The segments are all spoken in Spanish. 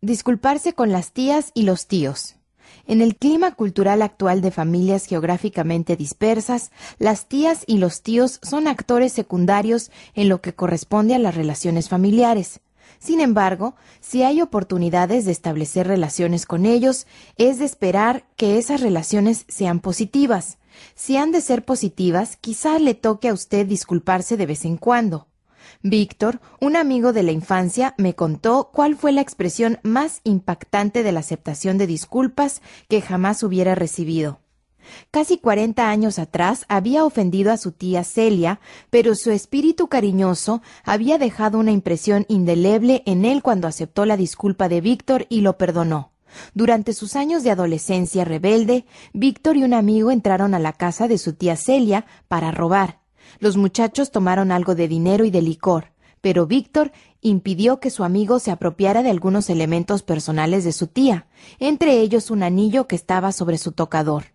Disculparse con las tías y los tíos. En el clima cultural actual de familias geográficamente dispersas, las tías y los tíos son actores secundarios en lo que corresponde a las relaciones familiares. Sin embargo, si hay oportunidades de establecer relaciones con ellos, es de esperar que esas relaciones sean positivas. Si han de ser positivas, quizá le toque a usted disculparse de vez en cuando. Víctor, un amigo de la infancia, me contó cuál fue la expresión más impactante de la aceptación de disculpas que jamás hubiera recibido. Casi 40 años atrás había ofendido a su tía Celia, pero su espíritu cariñoso había dejado una impresión indeleble en él cuando aceptó la disculpa de Víctor y lo perdonó. Durante sus años de adolescencia rebelde, Víctor y un amigo entraron a la casa de su tía Celia para robar. Los muchachos tomaron algo de dinero y de licor, pero Víctor impidió que su amigo se apropiara de algunos elementos personales de su tía, entre ellos un anillo que estaba sobre su tocador.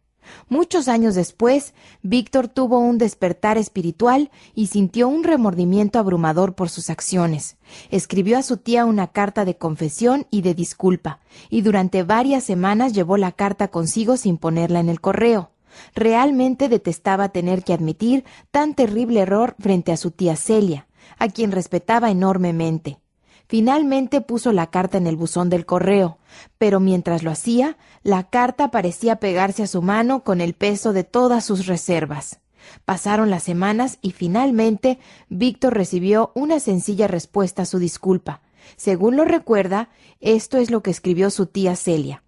Muchos años después, Víctor tuvo un despertar espiritual y sintió un remordimiento abrumador por sus acciones. Escribió a su tía una carta de confesión y de disculpa, y durante varias semanas llevó la carta consigo sin ponerla en el correo. Realmente detestaba tener que admitir tan terrible error frente a su tía Celia, a quien respetaba enormemente. Finalmente puso la carta en el buzón del correo, pero mientras lo hacía, la carta parecía pegarse a su mano con el peso de todas sus reservas. Pasaron las semanas y finalmente Víctor recibió una sencilla respuesta a su disculpa. Según lo recuerda, esto es lo que escribió su tía Celia.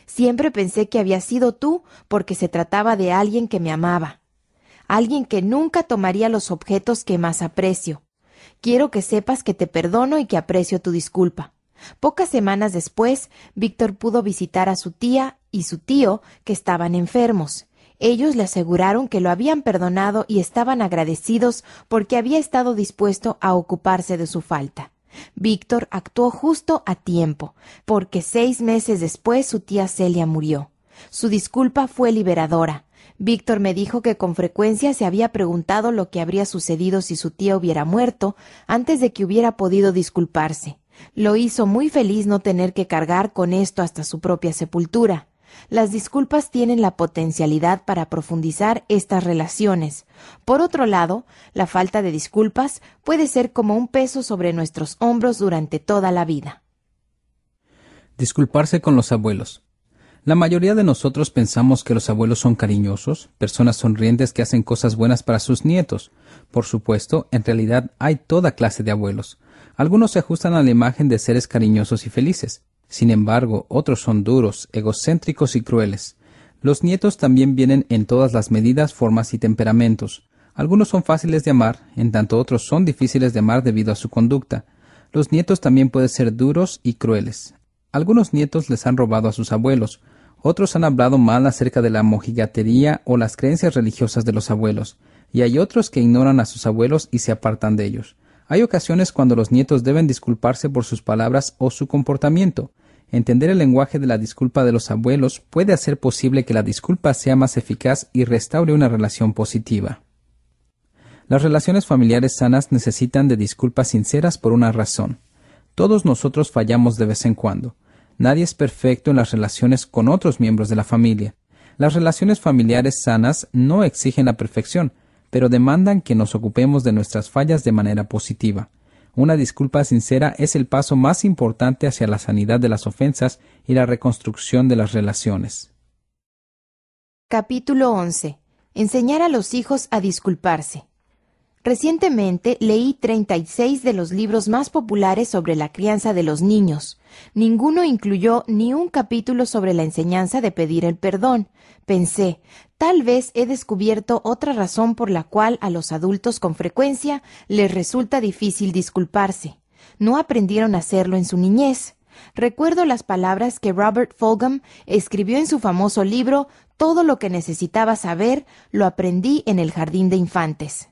Siempre pensé que había sido tú porque se trataba de alguien que me amaba, alguien que nunca tomaría los objetos que más aprecio. Quiero que sepas que te perdono y que aprecio tu disculpa. Pocas semanas después, Víctor pudo visitar a su tía y su tío, que estaban enfermos. Ellos le aseguraron que lo habían perdonado y estaban agradecidos porque había estado dispuesto a ocuparse de su falta. Víctor actuó justo a tiempo, porque 6 meses después su tía Celia murió. Su disculpa fue liberadora. Víctor me dijo que con frecuencia se había preguntado lo que habría sucedido si su tía hubiera muerto antes de que hubiera podido disculparse. Lo hizo muy feliz no tener que cargar con esto hasta su propia sepultura. Las disculpas tienen la potencialidad para profundizar estas relaciones. Por otro lado, la falta de disculpas puede ser como un peso sobre nuestros hombros durante toda la vida. Disculparse con los abuelos. La mayoría de nosotros pensamos que los abuelos son cariñosos, personas sonrientes que hacen cosas buenas para sus nietos. Por supuesto, en realidad hay toda clase de abuelos. Algunos se ajustan a la imagen de seres cariñosos y felices. Sin embargo, otros son duros, egocéntricos y crueles. Los nietos también vienen en todas las medidas, formas y temperamentos. Algunos son fáciles de amar, en tanto otros son difíciles de amar debido a su conducta. Los nietos también pueden ser duros y crueles. Algunos nietos les han robado a sus abuelos. Otros han hablado mal acerca de la mojigatería o las creencias religiosas de los abuelos, y hay otros que ignoran a sus abuelos y se apartan de ellos. Hay ocasiones cuando los nietos deben disculparse por sus palabras o su comportamiento. Entender el lenguaje de la disculpa de los abuelos puede hacer posible que la disculpa sea más eficaz y restaure una relación positiva. Las relaciones familiares sanas necesitan de disculpas sinceras por una razón. Todos nosotros fallamos de vez en cuando. Nadie es perfecto en las relaciones con otros miembros de la familia. Las relaciones familiares sanas no exigen la perfección, pero demandan que nos ocupemos de nuestras fallas de manera positiva. Una disculpa sincera es el paso más importante hacia la sanidad de las ofensas y la reconstrucción de las relaciones. Capítulo 11. Enseñar a los hijos a disculparse. Recientemente leí 36 de los libros más populares sobre la crianza de los niños. Ninguno incluyó ni un capítulo sobre la enseñanza de pedir el perdón. Pensé, tal vez he descubierto otra razón por la cual a los adultos con frecuencia les resulta difícil disculparse. No aprendieron a hacerlo en su niñez. Recuerdo las palabras que Robert Fulghum escribió en su famoso libro Todo lo que necesitaba saber, lo aprendí en el jardín de infantes.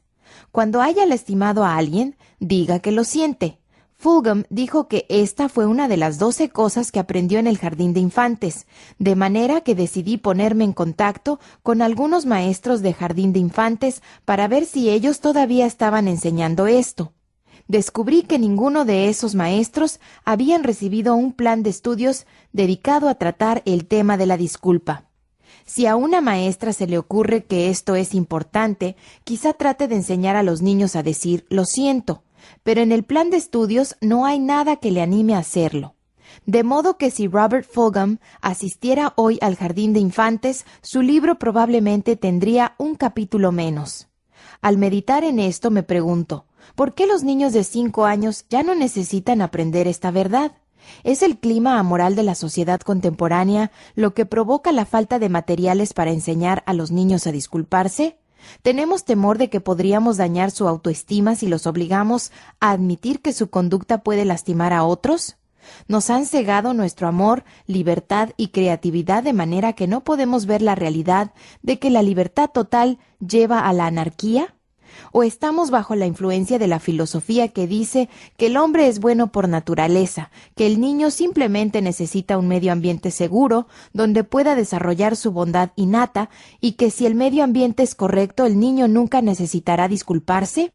Cuando haya lastimado a alguien, diga que lo siente. Fulghum dijo que esta fue una de las 12 cosas que aprendió en el jardín de infantes, de manera que decidí ponerme en contacto con algunos maestros de jardín de infantes para ver si ellos todavía estaban enseñando esto. Descubrí que ninguno de esos maestros habían recibido un plan de estudios dedicado a tratar el tema de la disculpa. Si a una maestra se le ocurre que esto es importante, quizá trate de enseñar a los niños a decir «lo siento», pero en el plan de estudios no hay nada que le anime a hacerlo. De modo que si Robert Fulghum asistiera hoy al jardín de infantes, su libro probablemente tendría un capítulo menos. Al meditar en esto me pregunto, ¿por qué los niños de 5 años ya no necesitan aprender esta verdad? ¿Es el clima amoral de la sociedad contemporánea lo que provoca la falta de materiales para enseñar a los niños a disculparse? ¿Tenemos temor de que podríamos dañar su autoestima si los obligamos a admitir que su conducta puede lastimar a otros? ¿Nos han cegado nuestro amor, libertad y creatividad de manera que no podemos ver la realidad de que la libertad total lleva a la anarquía? ¿O estamos bajo la influencia de la filosofía que dice que el hombre es bueno por naturaleza, que el niño simplemente necesita un medio ambiente seguro donde pueda desarrollar su bondad innata y que si el medio ambiente es correcto el niño nunca necesitará disculparse?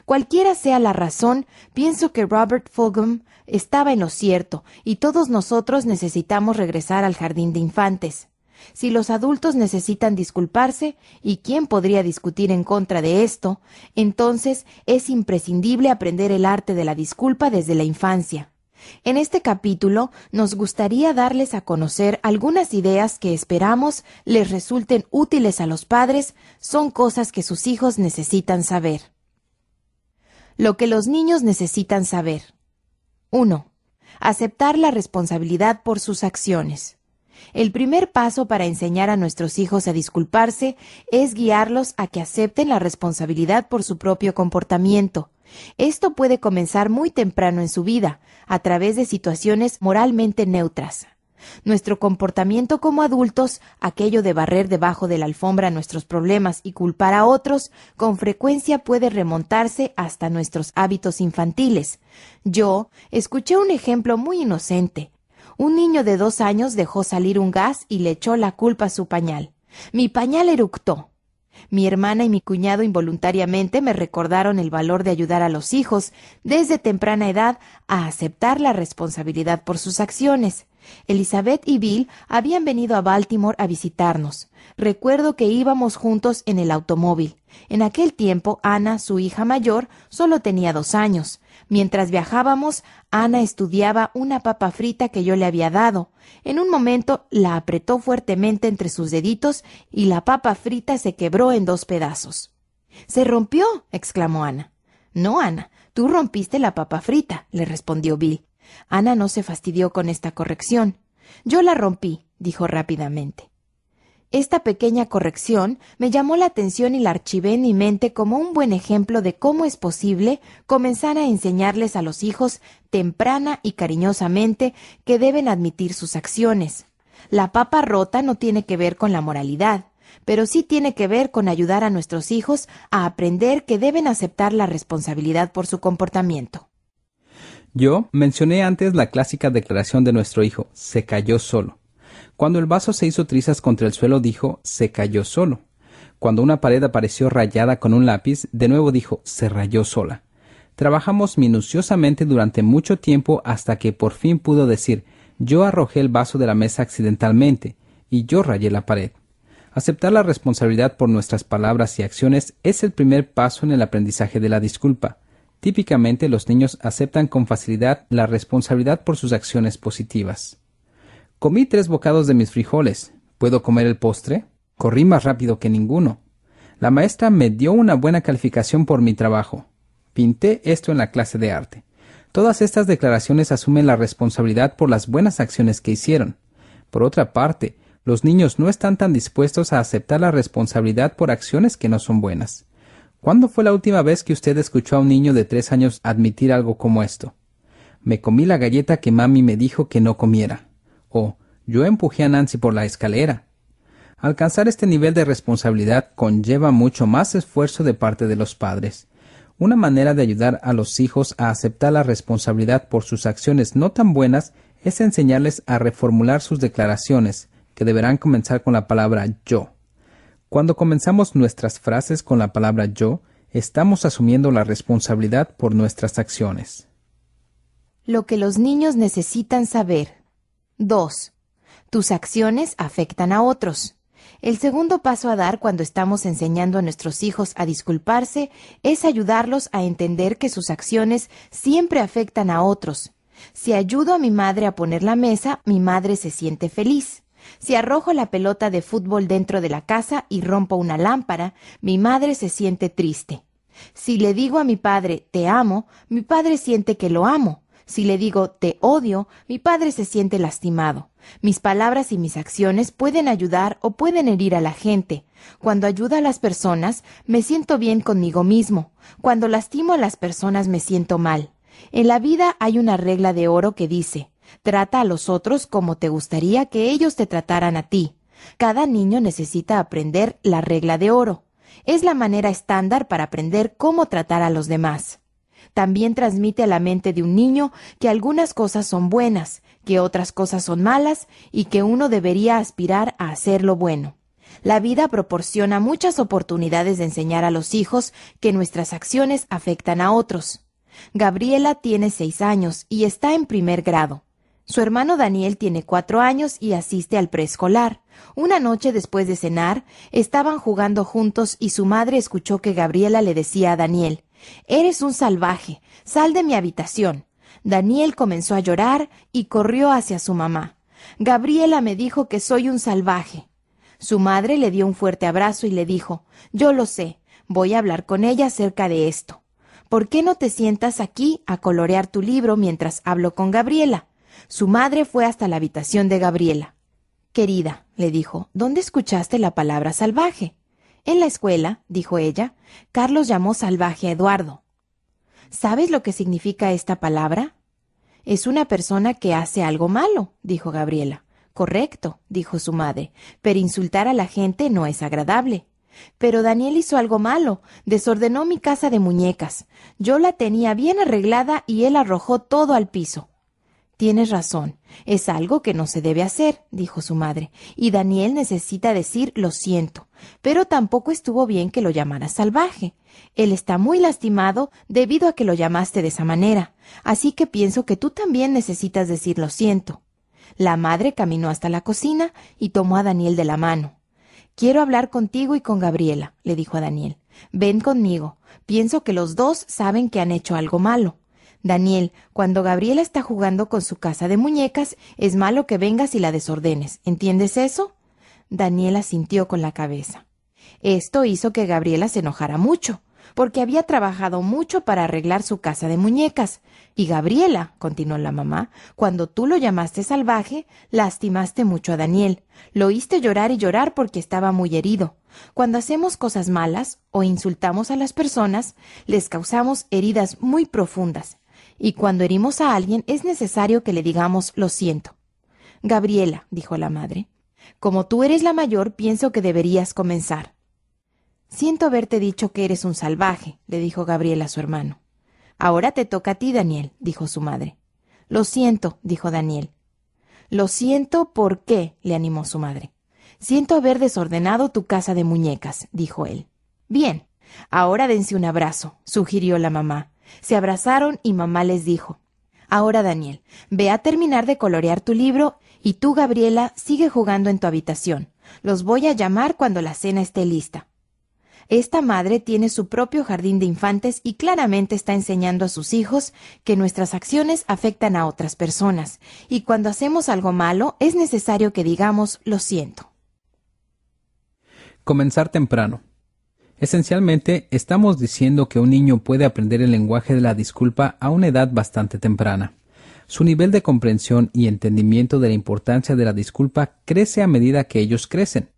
Cualquiera sea la razón, pienso que Robert Fulghum estaba en lo cierto y todos nosotros necesitamos regresar al jardín de infantes. Si los adultos necesitan disculparse, ¿y quién podría discutir en contra de esto?, entonces es imprescindible aprender el arte de la disculpa desde la infancia. En este capítulo nos gustaría darles a conocer algunas ideas que esperamos les resulten útiles a los padres, son cosas que sus hijos necesitan saber. Lo que los niños necesitan saber. 1. Aceptar la responsabilidad por sus acciones. El primer paso para enseñar a nuestros hijos a disculparse es guiarlos a que acepten la responsabilidad por su propio comportamiento. Esto puede comenzar muy temprano en su vida, a través de situaciones moralmente neutras. Nuestro comportamiento como adultos, aquello de barrer debajo de la alfombra nuestros problemas y culpar a otros, con frecuencia puede remontarse hasta nuestros hábitos infantiles. Yo escuché un ejemplo muy inocente. Un niño de 2 años dejó salir un gas y le echó la culpa a su pañal. Mi pañal eructó. Mi hermana y mi cuñado involuntariamente me recordaron el valor de ayudar a los hijos desde temprana edad a aceptar la responsabilidad por sus acciones. Elizabeth y Bill habían venido a Baltimore a visitarnos. Recuerdo que íbamos juntos en el automóvil. En aquel tiempo, Ana, su hija mayor, solo tenía 2 años. Mientras viajábamos, Ana estudiaba una papa frita que yo le había dado. En un momento la apretó fuertemente entre sus deditos y la papa frita se quebró en 2 pedazos. —¿Se rompió? —exclamó Ana. —No, Ana, tú rompiste la papa frita —le respondió Bill. Ana no se fastidió con esta corrección. —Yo la rompí —dijo rápidamente. Esta pequeña corrección me llamó la atención y la archivé en mi mente como un buen ejemplo de cómo es posible comenzar a enseñarles a los hijos temprana y cariñosamente que deben admitir sus acciones. La papa rota no tiene que ver con la moralidad, pero sí tiene que ver con ayudar a nuestros hijos a aprender que deben aceptar la responsabilidad por su comportamiento. Yo mencioné antes la clásica declaración de nuestro hijo, se cayó solo. Cuando el vaso se hizo trizas contra el suelo, dijo, se cayó solo. Cuando una pared apareció rayada con un lápiz, de nuevo dijo, se rayó sola. Trabajamos minuciosamente durante mucho tiempo hasta que por fin pudo decir, yo arrojé el vaso de la mesa accidentalmente, y yo rayé la pared. Aceptar la responsabilidad por nuestras palabras y acciones es el primer paso en el aprendizaje de la disculpa. Típicamente los niños aceptan con facilidad la responsabilidad por sus acciones positivas. Comí 3 bocados de mis frijoles. ¿Puedo comer el postre? Corrí más rápido que ninguno. La maestra me dio una buena calificación por mi trabajo. Pinté esto en la clase de arte. Todas estas declaraciones asumen la responsabilidad por las buenas acciones que hicieron. Por otra parte, los niños no están tan dispuestos a aceptar la responsabilidad por acciones que no son buenas. ¿Cuándo fue la última vez que usted escuchó a un niño de 3 años admitir algo como esto? Me comí la galleta que mami me dijo que no comiera. O, yo empujé a Nancy por la escalera. Alcanzar este nivel de responsabilidad conlleva mucho más esfuerzo de parte de los padres. Una manera de ayudar a los hijos a aceptar la responsabilidad por sus acciones no tan buenas es enseñarles a reformular sus declaraciones, que deberán comenzar con la palabra yo. Cuando comenzamos nuestras frases con la palabra yo, Estamos asumiendo la responsabilidad por nuestras acciones. Lo que los niños necesitan saber. 2. Tus acciones afectan a otros. El segundo paso a dar cuando estamos enseñando a nuestros hijos a disculparse es ayudarlos a entender que sus acciones siempre afectan a otros. Si ayudo a mi madre a poner la mesa, mi madre se siente feliz. Si arrojo la pelota de fútbol dentro de la casa y rompo una lámpara, mi madre se siente triste. Si le digo a mi padre, te amo, mi padre siente que lo amo. Si le digo, te odio, mi padre se siente lastimado. Mis palabras y mis acciones pueden ayudar o pueden herir a la gente. Cuando ayudo a las personas, me siento bien conmigo mismo. Cuando lastimo a las personas, me siento mal. En la vida hay una regla de oro que dice, trata a los otros como te gustaría que ellos te trataran a ti. Cada niño necesita aprender la regla de oro. Es la manera estándar para aprender cómo tratar a los demás. También transmite a la mente de un niño que algunas cosas son buenas, que otras cosas son malas y que uno debería aspirar a hacer lo bueno. La vida proporciona muchas oportunidades de enseñar a los hijos que nuestras acciones afectan a otros. Gabriela tiene 6 años y está en primer grado. Su hermano Daniel tiene 4 años y asiste al preescolar. Una noche después de cenar, estaban jugando juntos y su madre escuchó que Gabriela le decía a Daniel, «Eres un salvaje, sal de mi habitación». Daniel comenzó a llorar y corrió hacia su mamá. «Gabriela me dijo que soy un salvaje». Su madre le dio un fuerte abrazo y le dijo, «Yo lo sé, voy a hablar con ella acerca de esto. ¿Por qué no te sientas aquí a colorear tu libro mientras hablo con Gabriela?» Su madre fue hasta la habitación de Gabriela. «Querida», le dijo, «¿dónde escuchaste la palabra salvaje?» «En la escuela», dijo ella, «Carlos llamó salvaje a Eduardo». «¿Sabes lo que significa esta palabra?» «Es una persona que hace algo malo», dijo Gabriela. «Correcto», dijo su madre, «pero insultar a la gente no es agradable». «Pero Daniel hizo algo malo, desordenó mi casa de muñecas. Yo la tenía bien arreglada y él arrojó todo al piso». «Tienes razón, es algo que no se debe hacer», dijo su madre, «y Daniel necesita decir lo siento, pero tampoco estuvo bien que lo llamaras salvaje. Él está muy lastimado debido a que lo llamaste de esa manera, así que pienso que tú también necesitas decir lo siento». La madre caminó hasta la cocina y tomó a Daniel de la mano. «Quiero hablar contigo y con Gabriela», le dijo a Daniel. «Ven conmigo, pienso que los dos saben que han hecho algo malo». «Daniel, cuando Gabriela está jugando con su casa de muñecas, es malo que vengas y la desordenes. ¿Entiendes eso?» Daniel asintió con la cabeza. Esto hizo que Gabriela se enojara mucho, porque había trabajado mucho para arreglar su casa de muñecas. «Y Gabriela», continuó la mamá, «cuando tú lo llamaste salvaje, lastimaste mucho a Daniel. Lo oíste llorar y llorar porque estaba muy herido. Cuando hacemos cosas malas o insultamos a las personas, les causamos heridas muy profundas. Y cuando herimos a alguien es necesario que le digamos lo siento». «Gabriela», dijo la madre, «como tú eres la mayor, pienso que deberías comenzar». «Siento haberte dicho que eres un salvaje», le dijo Gabriela a su hermano. «Ahora te toca a ti, Daniel», dijo su madre. «Lo siento», dijo Daniel. «Lo siento, ¿por qué?», le animó su madre. «Siento haber desordenado tu casa de muñecas», dijo él. «Bien, ahora dense un abrazo», sugirió la mamá. Se abrazaron y mamá les dijo, «Ahora, Daniel, ve a terminar de colorear tu libro y tú, Gabriela, sigue jugando en tu habitación. Los voy a llamar cuando la cena esté lista». Esta madre tiene su propio jardín de infantes y claramente está enseñando a sus hijos que nuestras acciones afectan a otras personas y cuando hacemos algo malo es necesario que digamos lo siento. Comenzar temprano. Esencialmente, estamos diciendo que un niño puede aprender el lenguaje de la disculpa a una edad bastante temprana. Su nivel de comprensión y entendimiento de la importancia de la disculpa crece a medida que ellos crecen.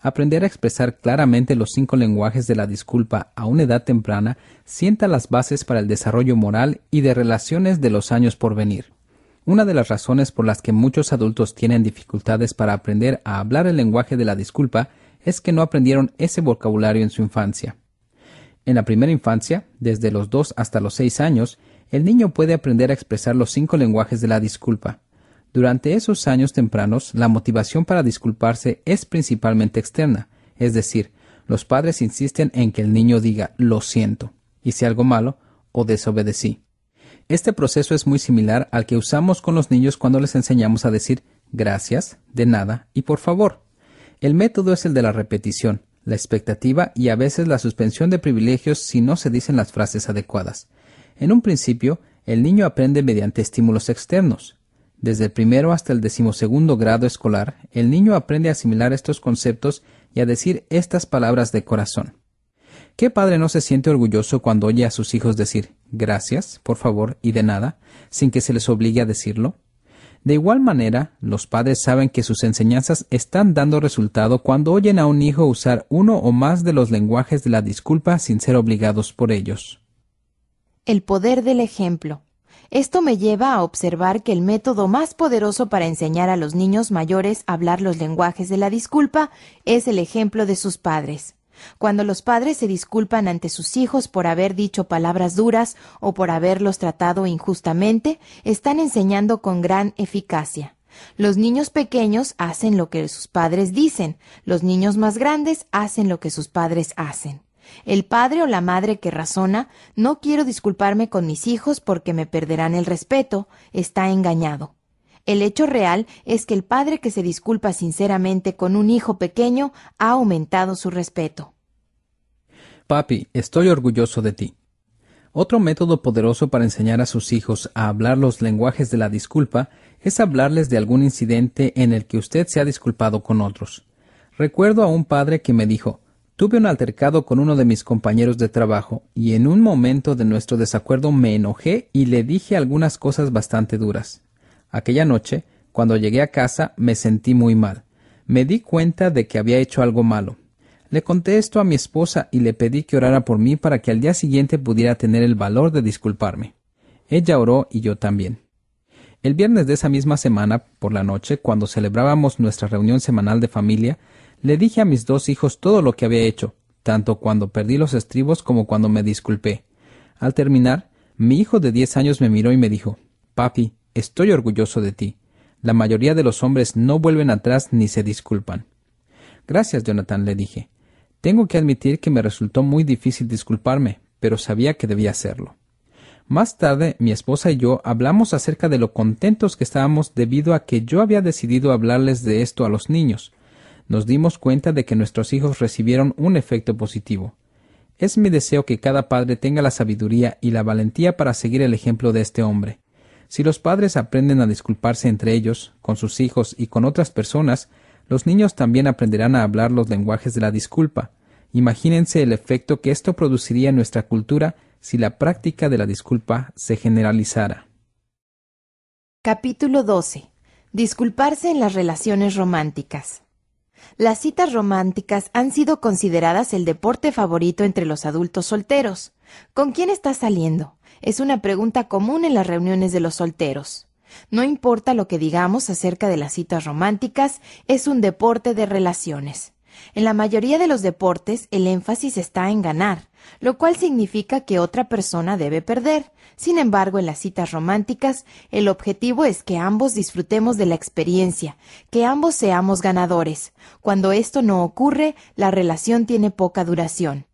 Aprender a expresar claramente los 5 lenguajes de la disculpa a una edad temprana sienta las bases para el desarrollo moral y de relaciones de los años por venir. Una de las razones por las que muchos adultos tienen dificultades para aprender a hablar el lenguaje de la disculpa es que no aprendieron ese vocabulario en su infancia. En la primera infancia, desde los 2 hasta los 6 años, el niño puede aprender a expresar los 5 lenguajes de la disculpa. Durante esos años tempranos, la motivación para disculparse es principalmente externa, es decir, Los padres insisten en que el niño diga lo siento, hice algo malo o desobedecí. Este proceso es muy similar al que usamos con los niños cuando les enseñamos a decir gracias, de nada y por favor. El método es el de la repetición, la expectativa y a veces la suspensión de privilegios si no se dicen las frases adecuadas. En un principio, el niño aprende mediante estímulos externos. Desde el primero hasta el 12º grado escolar, el niño aprende a asimilar estos conceptos y a decir estas palabras de corazón. ¿Qué padre no se siente orgulloso cuando oye a sus hijos decir gracias, por favor y de nada, sin que se les obligue a decirlo? De igual manera, los padres saben que sus enseñanzas están dando resultado cuando oyen a un hijo usar uno o más de los lenguajes de la disculpa sin ser obligados por ellos. El poder del ejemplo. Esto me lleva a observar que el método más poderoso para enseñar a los niños mayores a hablar los lenguajes de la disculpa es el ejemplo de sus padres. Cuando los padres se disculpan ante sus hijos por haber dicho palabras duras o por haberlos tratado injustamente, están enseñando con gran eficacia. Los niños pequeños hacen lo que sus padres dicen, los niños más grandes hacen lo que sus padres hacen. El padre o la madre que razona, no quiero disculparme con mis hijos porque me perderán el respeto, está engañado. El hecho real es que el padre que se disculpa sinceramente con un hijo pequeño ha aumentado su respeto. Papi, estoy orgulloso de ti. Otro método poderoso para enseñar a sus hijos a hablar los lenguajes de la disculpa es hablarles de algún incidente en el que usted se ha disculpado con otros. Recuerdo a un padre que me dijo: tuve un altercado con uno de mis compañeros de trabajo y en un momento de nuestro desacuerdo me enojé y le dije algunas cosas bastante duras. Aquella noche, cuando llegué a casa, me sentí muy mal. Me di cuenta de que había hecho algo malo. Le conté esto a mi esposa y le pedí que orara por mí para que al día siguiente pudiera tener el valor de disculparme. Ella oró y yo también. El viernes de esa misma semana, por la noche, cuando celebrábamos nuestra reunión semanal de familia, le dije a mis 2 hijos todo lo que había hecho, tanto cuando perdí los estribos como cuando me disculpé. Al terminar, mi hijo de 10 años me miró y me dijo: «Papi, estoy orgulloso de ti. La mayoría de los hombres no vuelven atrás ni se disculpan». «Gracias, Jonathan», le dije. Tengo que admitir que me resultó muy difícil disculparme, pero sabía que debía hacerlo. Más tarde, mi esposa y yo hablamos acerca de lo contentos que estábamos debido a que yo había decidido hablarles de esto a los niños. Nos dimos cuenta de que nuestros hijos recibieron un efecto positivo. Es mi deseo que cada padre tenga la sabiduría y la valentía para seguir el ejemplo de este hombre. Si los padres aprenden a disculparse entre ellos, con sus hijos y con otras personas, los niños también aprenderán a hablar los lenguajes de la disculpa. Imagínense el efecto que esto produciría en nuestra cultura si la práctica de la disculpa se generalizara. Capítulo 12. Disculparse en las relaciones románticas. Las citas románticas han sido consideradas el deporte favorito entre los adultos solteros. ¿Con quién estás saliendo? Es una pregunta común en las reuniones de los solteros. No importa lo que digamos acerca de las citas románticas, es un deporte de relaciones. En la mayoría de los deportes, el énfasis está en ganar, lo cual significa que otra persona debe perder. Sin embargo, en las citas románticas, el objetivo es que ambos disfrutemos de la experiencia, que ambos seamos ganadores. Cuando esto no ocurre, la relación tiene poca duración.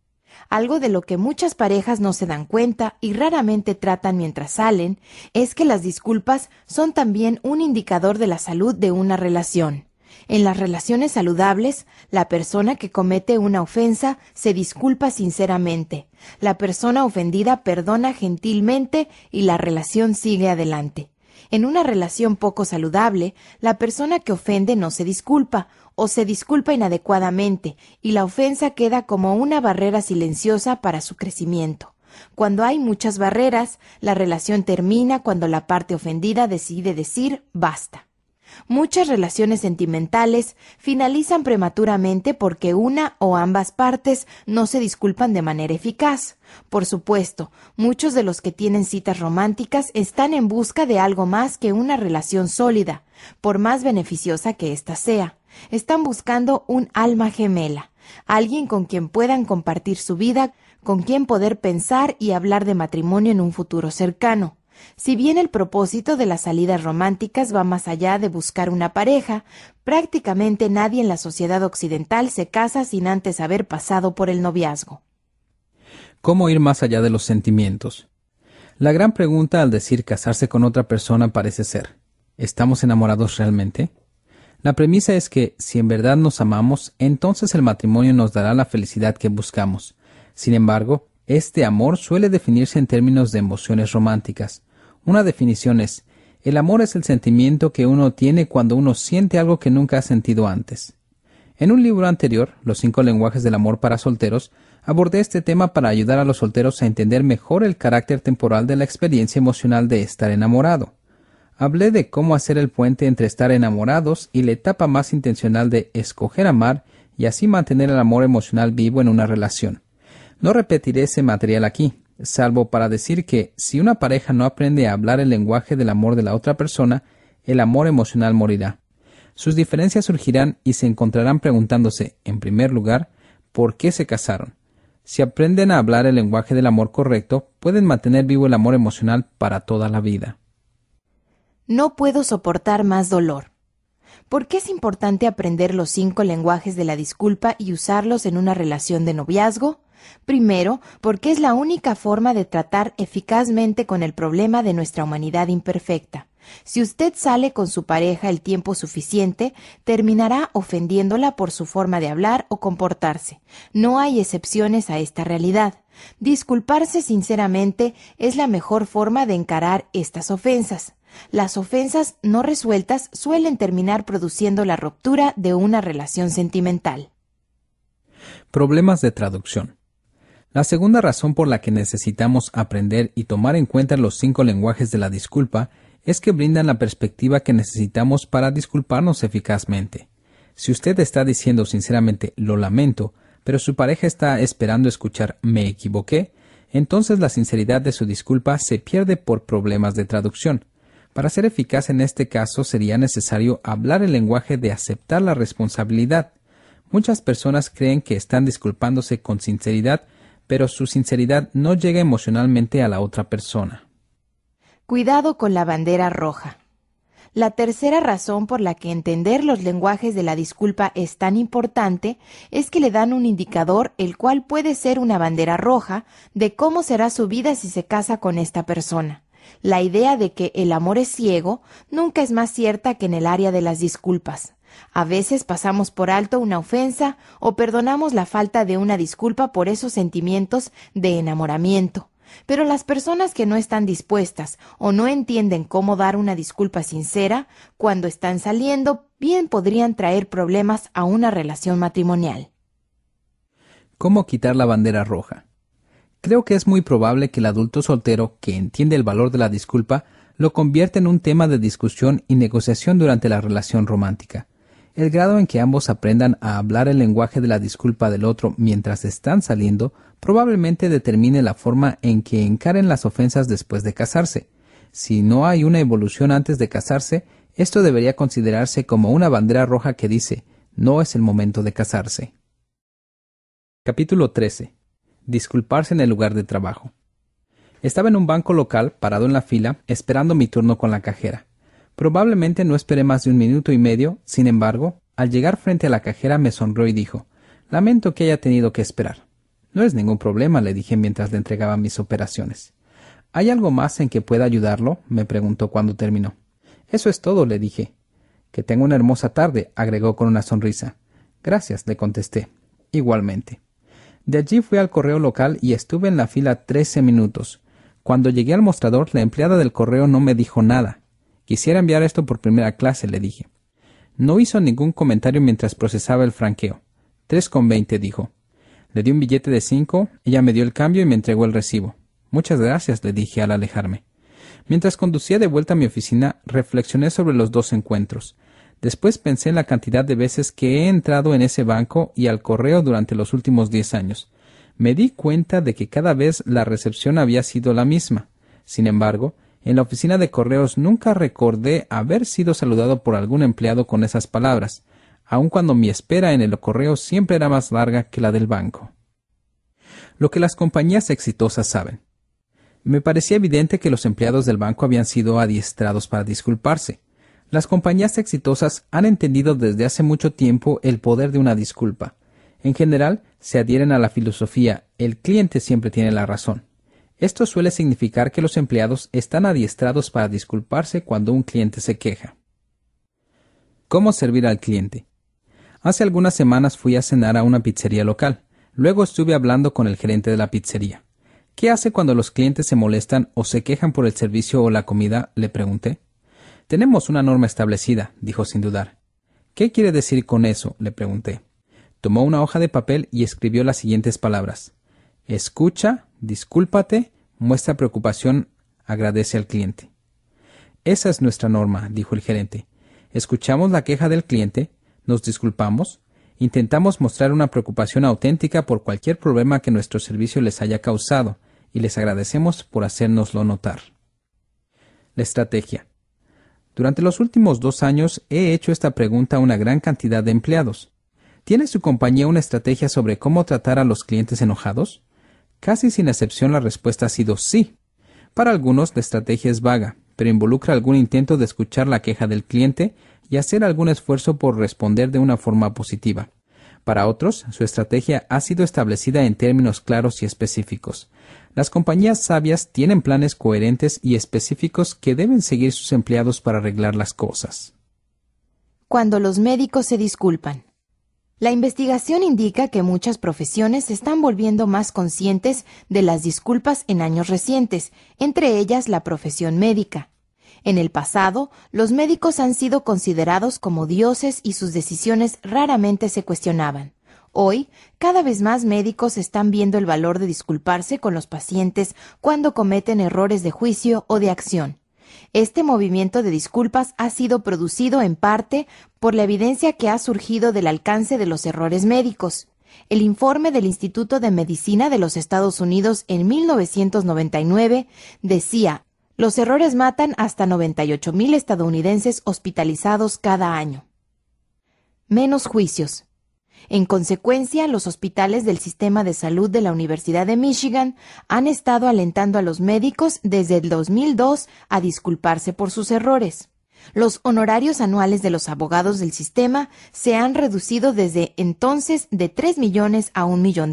Algo de lo que muchas parejas no se dan cuenta y raramente tratan mientras salen, es que las disculpas son también un indicador de la salud de una relación. En las relaciones saludables, la persona que comete una ofensa se disculpa sinceramente. La persona ofendida perdona gentilmente y la relación sigue adelante. En una relación poco saludable, la persona que ofende no se disculpa o se disculpa inadecuadamente y la ofensa queda como una barrera silenciosa para su crecimiento. Cuando hay muchas barreras, la relación termina cuando la parte ofendida decide decir basta. Muchas relaciones sentimentales finalizan prematuramente porque una o ambas partes no se disculpan de manera eficaz. Por supuesto, muchos de los que tienen citas románticas están en busca de algo más que una relación sólida, por más beneficiosa que ésta sea. Están buscando un alma gemela, alguien con quien puedan compartir su vida, con quien poder pensar y hablar de matrimonio en un futuro cercano. Si bien el propósito de las salidas románticas va más allá de buscar una pareja, prácticamente nadie en la sociedad occidental se casa sin antes haber pasado por el noviazgo. ¿Cómo ir más allá de los sentimientos? La gran pregunta al decir casarse con otra persona parece ser, ¿estamos enamorados realmente? La premisa es que, si en verdad nos amamos, entonces el matrimonio nos dará la felicidad que buscamos. Sin embargo, este amor suele definirse en términos de emociones románticas. Una definición es, el amor es el sentimiento que uno tiene cuando uno siente algo que nunca ha sentido antes. En un libro anterior, Los 5 lenguajes del amor para solteros, abordé este tema para ayudar a los solteros a entender mejor el carácter temporal de la experiencia emocional de estar enamorado. Hablé de cómo hacer el puente entre estar enamorados y la etapa más intencional de escoger amar y así mantener el amor emocional vivo en una relación. No repetiré ese material aquí, salvo para decir que si una pareja no aprende a hablar el lenguaje del amor de la otra persona, el amor emocional morirá. Sus diferencias surgirán y se encontrarán preguntándose, en primer lugar, ¿por qué se casaron? Si aprenden a hablar el lenguaje del amor correcto, pueden mantener vivo el amor emocional para toda la vida. No puedo soportar más dolor. ¿Por qué es importante aprender los 5 lenguajes de la disculpa y usarlos en una relación de noviazgo? Primero, porque es la única forma de tratar eficazmente con el problema de nuestra humanidad imperfecta. Si usted sale con su pareja el tiempo suficiente, terminará ofendiéndola por su forma de hablar o comportarse. No hay excepciones a esta realidad. Disculparse sinceramente es la mejor forma de encarar estas ofensas. Las ofensas no resueltas suelen terminar produciendo la ruptura de una relación sentimental. Problemas de traducción. La segunda razón por la que necesitamos aprender y tomar en cuenta los 5 lenguajes de la disculpa es que brindan la perspectiva que necesitamos para disculparnos eficazmente. Si usted está diciendo sinceramente lo lamento, pero su pareja está esperando escuchar me equivoqué, entonces la sinceridad de su disculpa se pierde por problemas de traducción. Para ser eficaz en este caso sería necesario hablar el lenguaje de aceptar la responsabilidad. Muchas personas creen que están disculpándose con sinceridad, pero su sinceridad no llega emocionalmente a la otra persona. Cuidado con la bandera roja. La tercera razón por la que entender los lenguajes de la disculpa es tan importante es que le dan un indicador, el cual puede ser una bandera roja, de cómo será su vida si se casa con esta persona. La idea de que el amor es ciego nunca es más cierta que en el área de las disculpas. A veces pasamos por alto una ofensa o perdonamos la falta de una disculpa por esos sentimientos de enamoramiento. Pero las personas que no están dispuestas o no entienden cómo dar una disculpa sincera cuando están saliendo, bien podrían traer problemas a una relación matrimonial. ¿Cómo quitar la bandera roja? Creo que es muy probable que el adulto soltero, que entiende el valor de la disculpa, lo convierta en un tema de discusión y negociación durante la relación romántica. El grado en que ambos aprendan a hablar el lenguaje de la disculpa del otro mientras están saliendo probablemente determine la forma en que encaren las ofensas después de casarse. Si no hay una evolución antes de casarse, esto debería considerarse como una bandera roja que dice, no es el momento de casarse. Capítulo 13. Disculparse en el lugar de trabajo. Estaba en un banco local, parado en la fila, esperando mi turno con la cajera. Probablemente no esperé más de 1 minuto y medio, sin embargo, al llegar frente a la cajera me sonrió y dijo, «Lamento que haya tenido que esperar». «No es ningún problema», le dije mientras le entregaba mis operaciones. «¿Hay algo más en que pueda ayudarlo?», me preguntó cuando terminó. «Eso es todo», le dije. «Que tenga una hermosa tarde», agregó con una sonrisa. «Gracias», le contesté. «Igualmente». De allí fui al correo local y estuve en la fila 13 minutos. Cuando llegué al mostrador, la empleada del correo no me dijo nada. «Quisiera enviar esto por primera clase», le dije. No hizo ningún comentario mientras procesaba el franqueo. 3,20 dijo. Le di un billete de 5, ella me dio el cambio y me entregó el recibo. «Muchas gracias», le dije al alejarme. Mientras conducía de vuelta a mi oficina, reflexioné sobre los 2 encuentros. Después pensé en la cantidad de veces que he entrado en ese banco y al correo durante los últimos 10 años. Me di cuenta de que cada vez la recepción había sido la misma. Sin embargo, en la oficina de correos nunca recordé haber sido saludado por algún empleado con esas palabras, aun cuando mi espera en el correo siempre era más larga que la del banco. Lo que las compañías exitosas saben. Me parecía evidente que los empleados del banco habían sido adiestrados para disculparse. Las compañías exitosas han entendido desde hace mucho tiempo el poder de una disculpa. En general, se adhieren a la filosofía «el cliente siempre tiene la razón». Esto suele significar que los empleados están adiestrados para disculparse cuando un cliente se queja. ¿Cómo servir al cliente? Hace algunas semanas fui a cenar a una pizzería local. Luego estuve hablando con el gerente de la pizzería. ¿Qué hace cuando los clientes se molestan o se quejan por el servicio o la comida?, le pregunté. Tenemos una norma establecida, dijo sin dudar. ¿Qué quiere decir con eso?, le pregunté. Tomó una hoja de papel y escribió las siguientes palabras. Escucha, discúlpate, muestra preocupación, agradece al cliente. Esa es nuestra norma, dijo el gerente. Escuchamos la queja del cliente, nos disculpamos, intentamos mostrar una preocupación auténtica por cualquier problema que nuestro servicio les haya causado y les agradecemos por hacérnoslo notar. La estrategia. Durante los últimos 2 años he hecho esta pregunta a una gran cantidad de empleados. ¿Tiene su compañía una estrategia sobre cómo tratar a los clientes enojados? Casi sin excepción la respuesta ha sido sí. Para algunos la estrategia es vaga, pero involucra algún intento de escuchar la queja del cliente y hacer algún esfuerzo por responder de una forma positiva. Para otros, su estrategia ha sido establecida en términos claros y específicos. Las compañías sabias tienen planes coherentes y específicos que deben seguir sus empleados para arreglar las cosas. Cuando los médicos se disculpan. La investigación indica que muchas profesiones se están volviendo más conscientes de las disculpas en años recientes, entre ellas la profesión médica. En el pasado, los médicos han sido considerados como dioses y sus decisiones raramente se cuestionaban. Hoy, cada vez más médicos están viendo el valor de disculparse con los pacientes cuando cometen errores de juicio o de acción. Este movimiento de disculpas ha sido producido en parte por la evidencia que ha surgido del alcance de los errores médicos. El informe del Instituto de Medicina de los Estados Unidos en 1999 decía: los errores matan hasta 98,000 estadounidenses hospitalizados cada año. Menos juicios. En consecuencia, los hospitales del sistema de salud de la Universidad de Michigan han estado alentando a los médicos desde el 2002 a disculparse por sus errores. Los honorarios anuales de los abogados del sistema se han reducido desde entonces de 3 millones a $1 millón.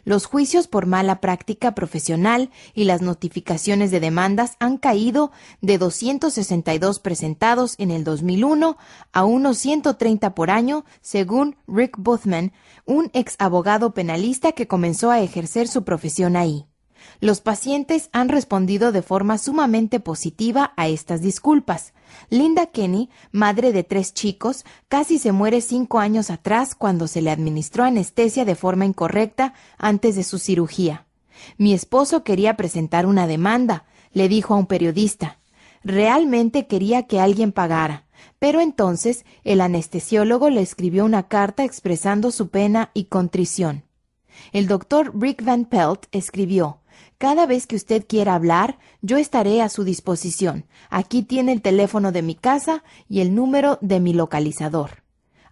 Los juicios por mala práctica profesional y las notificaciones de demandas han caído de 262 presentados en el 2001 a unos 130 por año, según Rick Buthman, un ex abogado penalista que comenzó a ejercer su profesión ahí. Los pacientes han respondido de forma sumamente positiva a estas disculpas. Linda Kenny, madre de 3 chicos, casi se muere 5 años atrás cuando se le administró anestesia de forma incorrecta antes de su cirugía. Mi esposo quería presentar una demanda, le dijo a un periodista. Realmente quería que alguien pagara, pero entonces el anestesiólogo le escribió una carta expresando su pena y contrición. El doctor Rick Van Pelt escribió: cada vez que usted quiera hablar, yo estaré a su disposición. Aquí tiene el teléfono de mi casa y el número de mi localizador.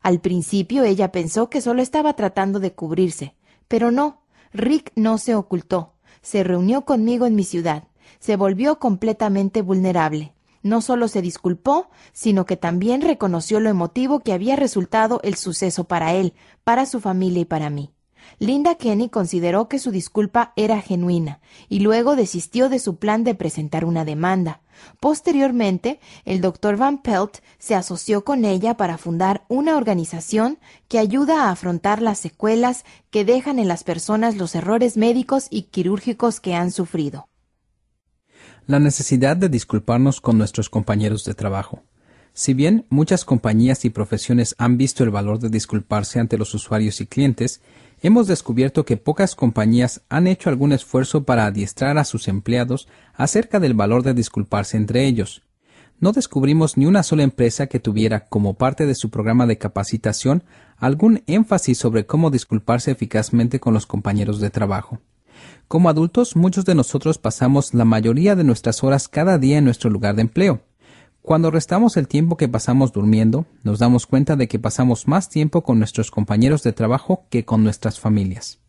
Al principio ella pensó que solo estaba tratando de cubrirse, pero no. Rick no se ocultó. Se reunió conmigo en mi ciudad. Se volvió completamente vulnerable. No solo se disculpó, sino que también reconoció lo emotivo que había resultado el suceso para él, para su familia y para mí. Linda Kenny consideró que su disculpa era genuina y luego desistió de su plan de presentar una demanda. Posteriormente, el Dr. Van Pelt se asoció con ella para fundar una organización que ayuda a afrontar las secuelas que dejan en las personas los errores médicos y quirúrgicos que han sufrido. La necesidad de disculparnos con nuestros compañeros de trabajo. Si bien muchas compañías y profesiones han visto el valor de disculparse ante los usuarios y clientes, hemos descubierto que pocas compañías han hecho algún esfuerzo para adiestrar a sus empleados acerca del valor de disculparse entre ellos. No descubrimos ni una sola empresa que tuviera, como parte de su programa de capacitación, algún énfasis sobre cómo disculparse eficazmente con los compañeros de trabajo. Como adultos, muchos de nosotros pasamos la mayoría de nuestras horas cada día en nuestro lugar de empleo. Cuando restamos el tiempo que pasamos durmiendo, nos damos cuenta de que pasamos más tiempo con nuestros compañeros de trabajo que con nuestras familias.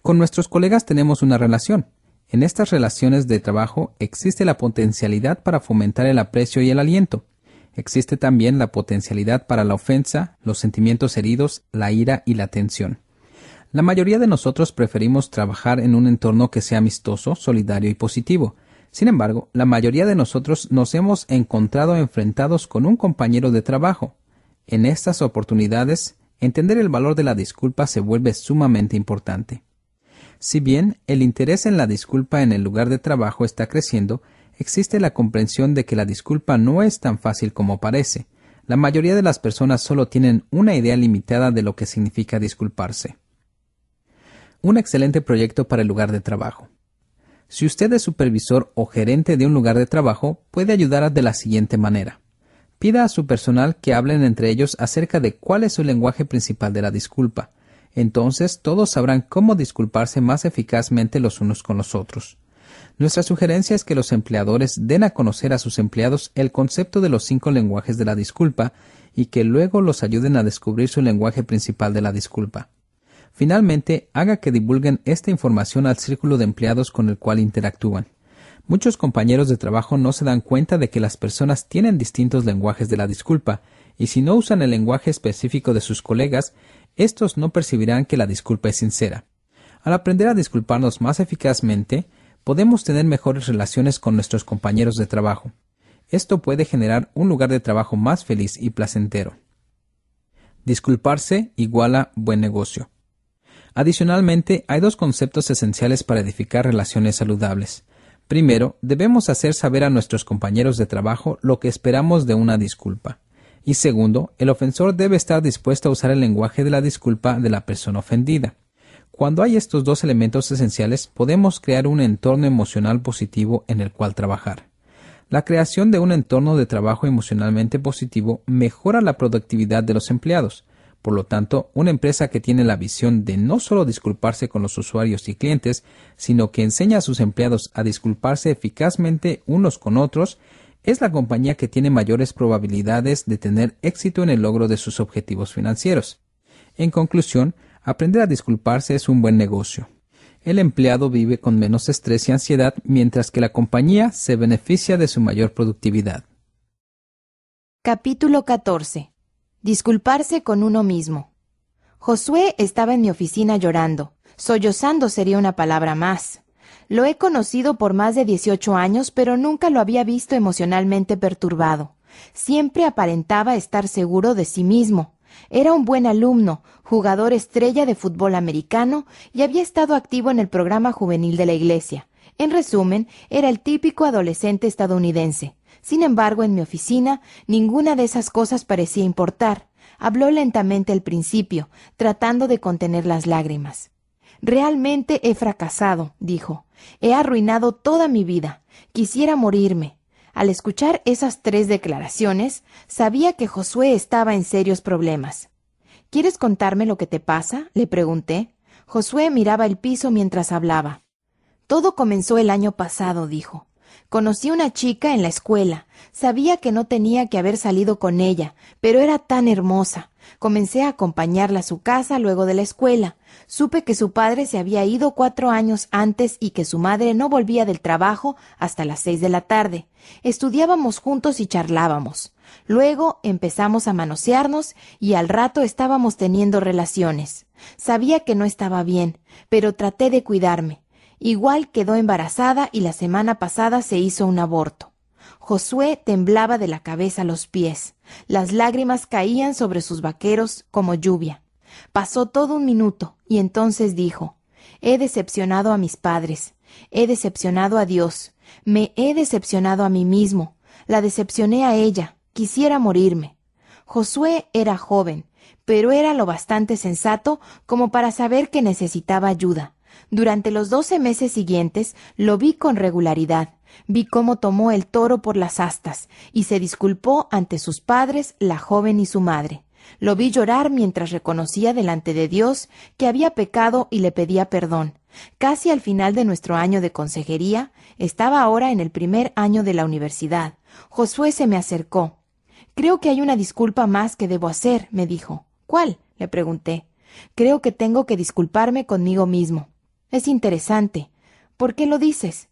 Con nuestros colegas tenemos una relación. En estas relaciones de trabajo existe la potencialidad para fomentar el aprecio y el aliento. Existe también la potencialidad para la ofensa, los sentimientos heridos, la ira y la tensión. La mayoría de nosotros preferimos trabajar en un entorno que sea amistoso, solidario y positivo. Sin embargo, la mayoría de nosotros nos hemos encontrado enfrentados con un compañero de trabajo. En estas oportunidades, entender el valor de la disculpa se vuelve sumamente importante. Si bien el interés en la disculpa en el lugar de trabajo está creciendo, existe la comprensión de que la disculpa no es tan fácil como parece. La mayoría de las personas solo tienen una idea limitada de lo que significa disculparse. Un excelente proyecto para el lugar de trabajo. Si usted es supervisor o gerente de un lugar de trabajo, puede ayudar de la siguiente manera. Pida a su personal que hablen entre ellos acerca de cuál es su lenguaje principal de la disculpa. Entonces todos sabrán cómo disculparse más eficazmente los unos con los otros. Nuestra sugerencia es que los empleadores den a conocer a sus empleados el concepto de los 5 lenguajes de la disculpa y que luego los ayuden a descubrir su lenguaje principal de la disculpa. Finalmente, haga que divulguen esta información al círculo de empleados con el cual interactúan. Muchos compañeros de trabajo no se dan cuenta de que las personas tienen distintos lenguajes de la disculpa, y si no usan el lenguaje específico de sus colegas, estos no percibirán que la disculpa es sincera. Al aprender a disculparnos más eficazmente, podemos tener mejores relaciones con nuestros compañeros de trabajo. Esto puede generar un lugar de trabajo más feliz y placentero. Disculparse iguala buen negocio. Adicionalmente, hay 2 conceptos esenciales para edificar relaciones saludables. Primero, debemos hacer saber a nuestros compañeros de trabajo lo que esperamos de una disculpa. Y segundo, el ofensor debe estar dispuesto a usar el lenguaje de la disculpa de la persona ofendida. Cuando hay estos 2 elementos esenciales, podemos crear un entorno emocional positivo en el cual trabajar. La creación de un entorno de trabajo emocionalmente positivo mejora la productividad de los empleados. Por lo tanto, una empresa que tiene la visión de no solo disculparse con los usuarios y clientes, sino que enseña a sus empleados a disculparse eficazmente unos con otros, es la compañía que tiene mayores probabilidades de tener éxito en el logro de sus objetivos financieros. En conclusión, aprender a disculparse es un buen negocio. El empleado vive con menos estrés y ansiedad, mientras que la compañía se beneficia de su mayor productividad. Capítulo 14. Disculparse con uno mismo. Josué estaba en mi oficina llorando. Sollozando sería una palabra más. Lo he conocido por más de 18 años, pero nunca lo había visto emocionalmente perturbado. Siempre aparentaba estar seguro de sí mismo. Era un buen alumno, jugador estrella de fútbol americano y había estado activo en el programa juvenil de la iglesia. En resumen, era el típico adolescente estadounidense. Sin embargo, en mi oficina, ninguna de esas cosas parecía importar. Habló lentamente al principio, tratando de contener las lágrimas. «Realmente he fracasado», dijo. «He arruinado toda mi vida. Quisiera morirme». Al escuchar esas 3 declaraciones, sabía que Josué estaba en serios problemas. «¿Quieres contarme lo que te pasa?», le pregunté. Josué miraba el piso mientras hablaba. «Todo comenzó el año pasado», dijo. «Conocí una chica en la escuela. Sabía que no tenía que haber salido con ella, pero era tan hermosa. Comencé a acompañarla a su casa luego de la escuela. Supe que su padre se había ido 4 años antes y que su madre no volvía del trabajo hasta las 6 de la tarde. Estudiábamos juntos y charlábamos. Luego empezamos a manosearnos y al rato estábamos teniendo relaciones. Sabía que no estaba bien, pero traté de cuidarme. Igual quedó embarazada y la semana pasada se hizo un aborto». Josué temblaba de la cabeza a los pies. Las lágrimas caían sobre sus vaqueros como lluvia. Pasó todo un minuto y entonces dijo: «He decepcionado a mis padres. He decepcionado a Dios. Me he decepcionado a mí mismo. La decepcioné a ella. Quisiera morirme». Josué era joven, pero era lo bastante sensato como para saber que necesitaba ayuda. Durante los 12 meses siguientes lo vi con regularidad. Vi cómo tomó el toro por las astas y se disculpó ante sus padres, la joven y su madre. Lo vi llorar mientras reconocía delante de Dios que había pecado y le pedía perdón. Casi al final de nuestro año de consejería, estaba ahora en el primer año de la universidad. Josué se me acercó. «Creo que hay una disculpa más que debo hacer», me dijo. «¿Cuál?», le pregunté. «Creo que tengo que disculparme conmigo mismo». «Es interesante. ¿Por qué lo dices?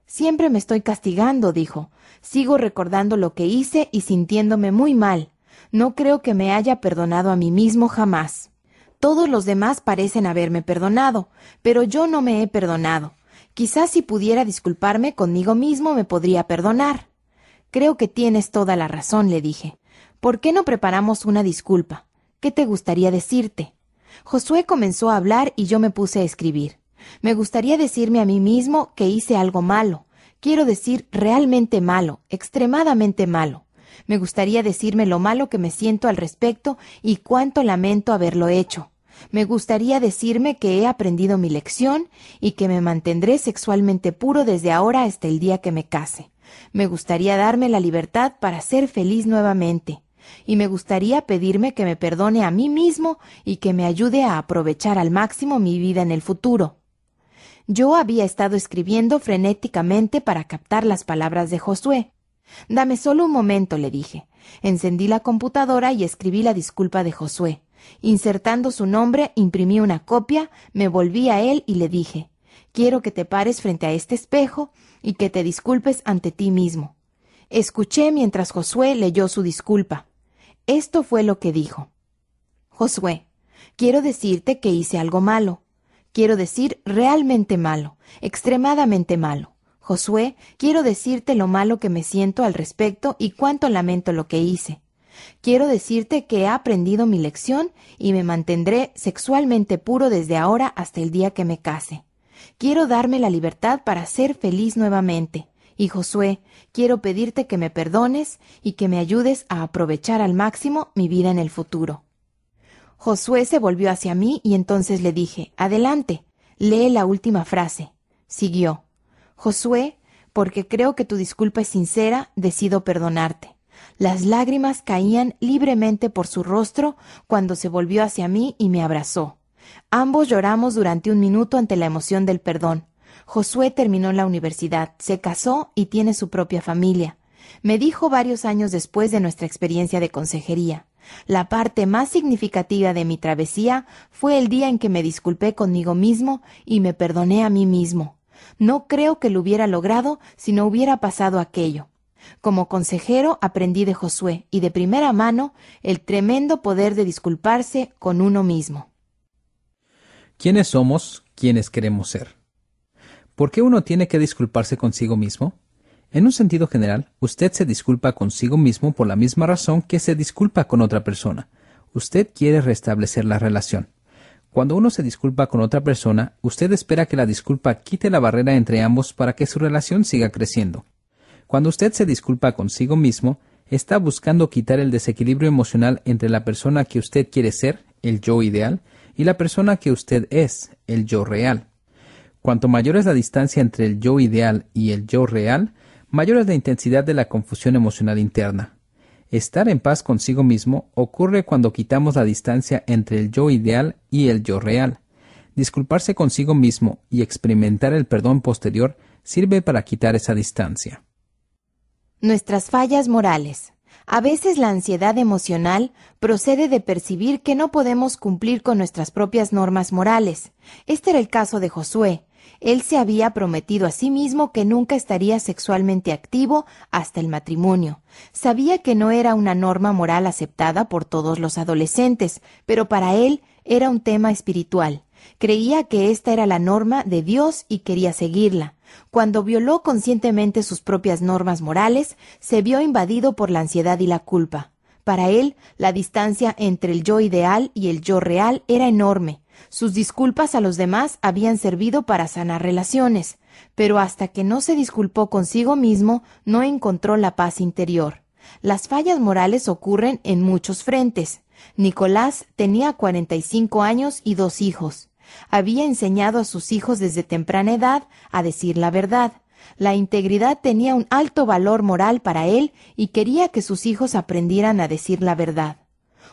Siempre me estoy castigando, dijo. Sigo recordando lo que hice y sintiéndome muy mal. No creo que me haya perdonado a mí mismo jamás. Todos los demás parecen haberme perdonado, pero yo no me he perdonado. Quizás si pudiera disculparme conmigo mismo me podría perdonar. Creo que tienes toda la razón, le dije. ¿Por qué no preparamos una disculpa? ¿Qué te gustaría decirte? Josué comenzó a hablar y yo me puse a escribir. Me gustaría decirme a mí mismo que hice algo malo. Quiero decir realmente malo, extremadamente malo. Me gustaría decirme lo malo que me siento al respecto y cuánto lamento haberlo hecho. Me gustaría decirme que he aprendido mi lección y que me mantendré sexualmente puro desde ahora hasta el día que me case. Me gustaría darme la libertad para ser feliz nuevamente. Y me gustaría pedirme que me perdone a mí mismo y que me ayude a aprovechar al máximo mi vida en el futuro. Yo había estado escribiendo frenéticamente para captar las palabras de Josué. Dame solo un momento, le dije. Encendí la computadora y escribí la disculpa de Josué. Insertando su nombre, imprimí una copia, me volví a él y le dije: quiero que te pares frente a este espejo y que te disculpes ante ti mismo. Escuché mientras Josué leyó su disculpa. Esto fue lo que dijo. Josué, quiero decirte que hice algo malo. Quiero decir realmente malo, extremadamente malo. Josué, quiero decirte lo malo que me siento al respecto y cuánto lamento lo que hice. Quiero decirte que he aprendido mi lección y me mantendré sexualmente puro desde ahora hasta el día que me case. Quiero darme la libertad para ser feliz nuevamente. Y Josué, quiero pedirte que me perdones y que me ayudes a aprovechar al máximo mi vida en el futuro. Josué se volvió hacia mí y entonces le dije: adelante, lee la última frase. Siguió: Josué, porque creo que tu disculpa es sincera, decido perdonarte. Las lágrimas caían libremente por su rostro cuando se volvió hacia mí y me abrazó. Ambos lloramos durante un minuto ante la emoción del perdón. Josué terminó la universidad, se casó y tiene su propia familia. Me dijo varios años después de nuestra experiencia de consejería: la parte más significativa de mi travesía fue el día en que me disculpé conmigo mismo y me perdoné a mí mismo. No creo que lo hubiera logrado si no hubiera pasado aquello. Como consejero aprendí de Josué y de primera mano el tremendo poder de disculparse con uno mismo. ¿Quiénes somos? ¿Quiénes queremos ser? ¿Por qué uno tiene que disculparse consigo mismo? En un sentido general, usted se disculpa consigo mismo por la misma razón que se disculpa con otra persona. Usted quiere restablecer la relación. Cuando uno se disculpa con otra persona, usted espera que la disculpa quite la barrera entre ambos para que su relación siga creciendo. Cuando usted se disculpa consigo mismo, está buscando quitar el desequilibrio emocional entre la persona que usted quiere ser, el yo ideal, y la persona que usted es, el yo real. Cuanto mayor es la distancia entre el yo ideal y el yo real, mayor es la intensidad de la confusión emocional interna. Estar en paz consigo mismo ocurre cuando quitamos la distancia entre el yo ideal y el yo real. Disculparse consigo mismo y experimentar el perdón posterior sirve para quitar esa distancia. Nuestras fallas morales. A veces la ansiedad emocional procede de percibir que no podemos cumplir con nuestras propias normas morales. Este era el caso de Josué. Él se había prometido a sí mismo que nunca estaría sexualmente activo hasta el matrimonio. Sabía que no era una norma moral aceptada por todos los adolescentes, pero para él era un tema espiritual. Creía que esta era la norma de Dios y quería seguirla. Cuando violó conscientemente sus propias normas morales, se vio invadido por la ansiedad y la culpa. Para él, la distancia entre el yo ideal y el yo real era enorme. Sus disculpas a los demás habían servido para sanar relaciones, pero hasta que no se disculpó consigo mismo, no encontró la paz interior. Las fallas morales ocurren en muchos frentes. Nicolás tenía 45 años y 2 hijos. Había enseñado a sus hijos desde temprana edad a decir la verdad. La integridad tenía un alto valor moral para él y quería que sus hijos aprendieran a decir la verdad.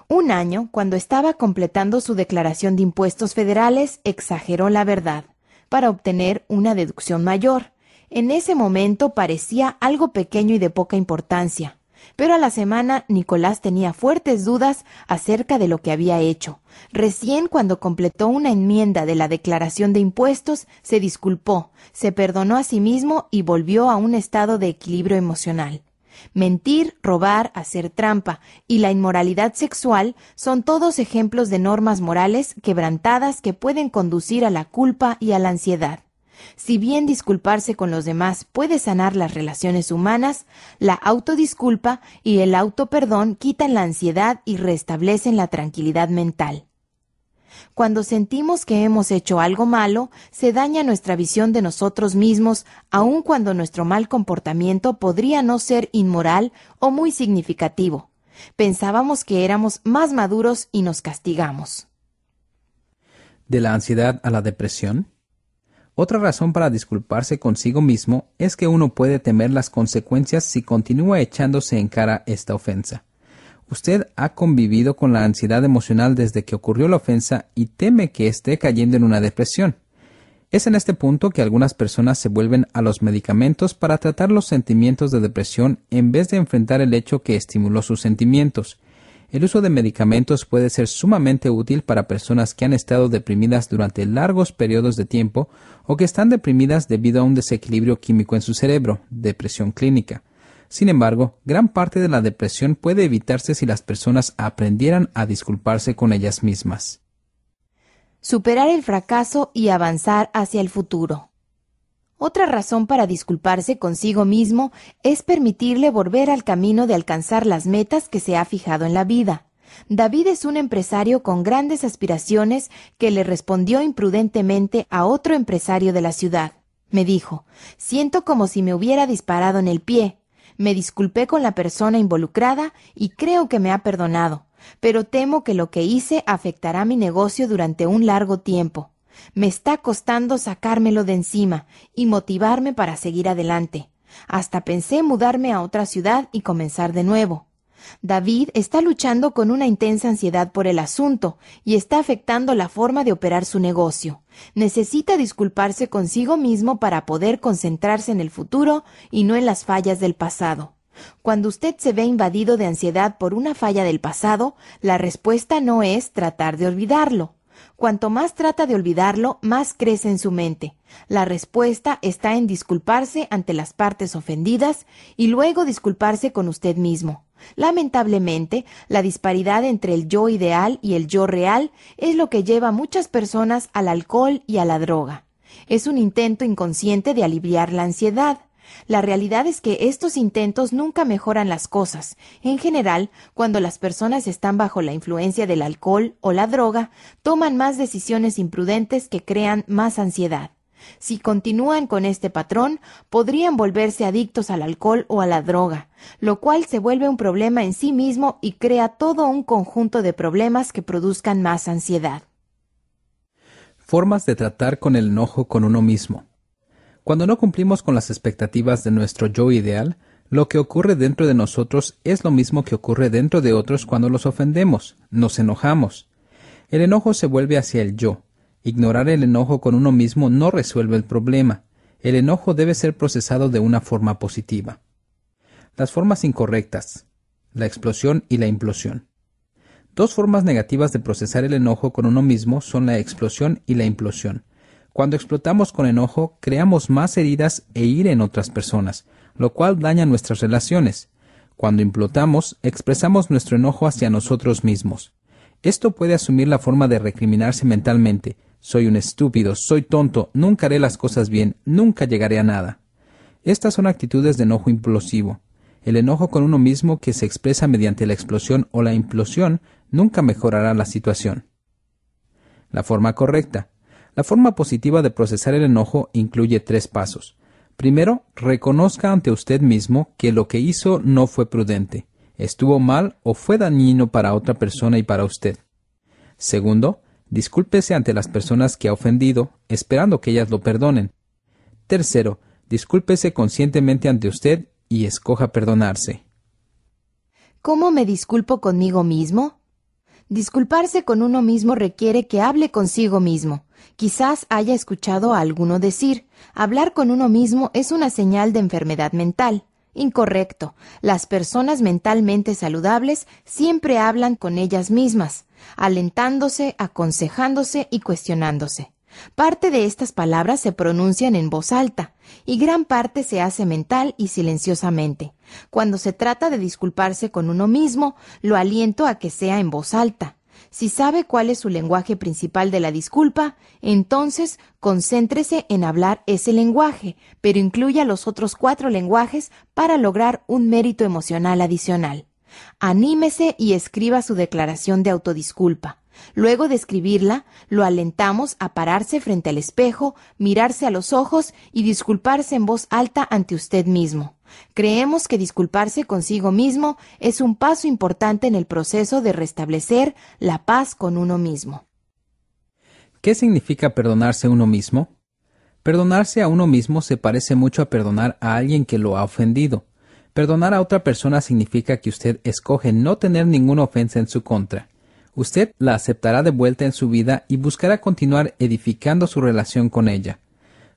Un año, cuando estaba completando su declaración de impuestos federales, exageró la verdad para obtener una deducción mayor. En ese momento parecía algo pequeño y de poca importancia. Pero a la semana Nicolás tenía fuertes dudas acerca de lo que había hecho. Recién cuando completó una enmienda de la declaración de impuestos, se disculpó, se perdonó a sí mismo y volvió a un estado de equilibrio emocional. Mentir, robar, hacer trampa y la inmoralidad sexual son todos ejemplos de normas morales quebrantadas que pueden conducir a la culpa y a la ansiedad. Si bien disculparse con los demás puede sanar las relaciones humanas, la autodisculpa y el autoperdón quitan la ansiedad y restablecen la tranquilidad mental. Cuando sentimos que hemos hecho algo malo, se daña nuestra visión de nosotros mismos, aun cuando nuestro mal comportamiento podría no ser inmoral o muy significativo. Pensábamos que éramos más maduros y nos castigamos. ¿De la ansiedad a la depresión? Otra razón para disculparse consigo mismo es que uno puede temer las consecuencias si continúa echándose en cara esta ofensa. Usted ha convivido con la ansiedad emocional desde que ocurrió la ofensa y teme que esté cayendo en una depresión. Es en este punto que algunas personas se vuelven a los medicamentos para tratar los sentimientos de depresión en vez de enfrentar el hecho que estimuló sus sentimientos. El uso de medicamentos puede ser sumamente útil para personas que han estado deprimidas durante largos periodos de tiempo o que están deprimidas debido a un desequilibrio químico en su cerebro, depresión clínica. Sin embargo, gran parte de la depresión puede evitarse si las personas aprendieran a disculparse con ellas mismas. Superar el fracaso y avanzar hacia el futuro. Otra razón para disculparse consigo mismo es permitirle volver al camino de alcanzar las metas que se ha fijado en la vida. David es un empresario con grandes aspiraciones que le respondió imprudentemente a otro empresario de la ciudad. Me dijo: «Siento como si me hubiera disparado en el pie. Me disculpé con la persona involucrada y creo que me ha perdonado, pero temo que lo que hice afectará mi negocio durante un largo tiempo. Me está costando sacármelo de encima y motivarme para seguir adelante. Hasta pensé mudarme a otra ciudad y comenzar de nuevo». David está luchando con una intensa ansiedad por el asunto y está afectando la forma de operar su negocio. Necesita disculparse consigo mismo para poder concentrarse en el futuro y no en las fallas del pasado. Cuando usted se ve invadido de ansiedad por una falla del pasado, la respuesta no es tratar de olvidarlo. Cuanto más trata de olvidarlo, más crece en su mente. La respuesta está en disculparse ante las partes ofendidas y luego disculparse con usted mismo. Lamentablemente, la disparidad entre el yo ideal y el yo real es lo que lleva a muchas personas al alcohol y a la droga. Es un intento inconsciente de aliviar la ansiedad. La realidad es que estos intentos nunca mejoran las cosas. En general, cuando las personas están bajo la influencia del alcohol o la droga, toman más decisiones imprudentes que crean más ansiedad. Si continúan con este patrón, podrían volverse adictos al alcohol o a la droga, lo cual se vuelve un problema en sí mismo y crea todo un conjunto de problemas que produzcan más ansiedad. Formas de tratar con el enojo con uno mismo. Cuando no cumplimos con las expectativas de nuestro yo ideal, lo que ocurre dentro de nosotros es lo mismo que ocurre dentro de otros cuando los ofendemos, nos enojamos. El enojo se vuelve hacia el yo. Ignorar el enojo con uno mismo no resuelve el problema. El enojo debe ser procesado de una forma positiva. Las formas incorrectas: la explosión y la implosión. Dos formas negativas de procesar el enojo con uno mismo son la explosión y la implosión. Cuando explotamos con enojo, creamos más heridas e ira en otras personas, lo cual daña nuestras relaciones. Cuando implotamos, expresamos nuestro enojo hacia nosotros mismos. Esto puede asumir la forma de recriminarse mentalmente: soy un estúpido, soy tonto, nunca haré las cosas bien, nunca llegaré a nada. Estas son actitudes de enojo implosivo. El enojo con uno mismo que se expresa mediante la explosión o la implosión nunca mejorará la situación. La forma correcta. La forma positiva de procesar el enojo incluye 3 pasos. Primero, reconozca ante usted mismo que lo que hizo no fue prudente, estuvo mal o fue dañino para otra persona y para usted. Segundo, discúlpese ante las personas que ha ofendido, esperando que ellas lo perdonen. Tercero, discúlpese conscientemente ante usted y escoja perdonarse. ¿Cómo me disculpo conmigo mismo? Disculparse con uno mismo requiere que hable consigo mismo. Quizás haya escuchado a alguno decir: hablar con uno mismo es una señal de enfermedad mental. Incorrecto. Las personas mentalmente saludables siempre hablan con ellas mismas, alentándose, aconsejándose y cuestionándose. Parte de estas palabras se pronuncian en voz alta, y gran parte se hace mental y silenciosamente. Cuando se trata de disculparse con uno mismo, lo aliento a que sea en voz alta. Si sabe cuál es su lenguaje principal de la disculpa, entonces concéntrese en hablar ese lenguaje, pero incluya los otros 4 lenguajes para lograr un mérito emocional adicional. Anímese y escriba su declaración de autodisculpa. Luego de escribirla, lo alentamos a pararse frente al espejo, mirarse a los ojos y disculparse en voz alta ante usted mismo. Creemos que disculparse consigo mismo es un paso importante en el proceso de restablecer la paz con uno mismo. ¿Qué significa perdonarse a uno mismo? Perdonarse a uno mismo se parece mucho a perdonar a alguien que lo ha ofendido. Perdonar a otra persona significa que usted escoge no tener ninguna ofensa en su contra. Usted la aceptará de vuelta en su vida y buscará continuar edificando su relación con ella.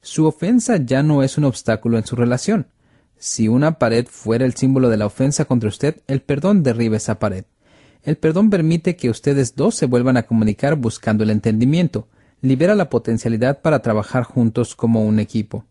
Su ofensa ya no es un obstáculo en su relación. Si una pared fuera el símbolo de la ofensa contra usted, el perdón derriba esa pared. El perdón permite que ustedes dos se vuelvan a comunicar buscando el entendimiento. Libera la potencialidad para trabajar juntos como un equipo.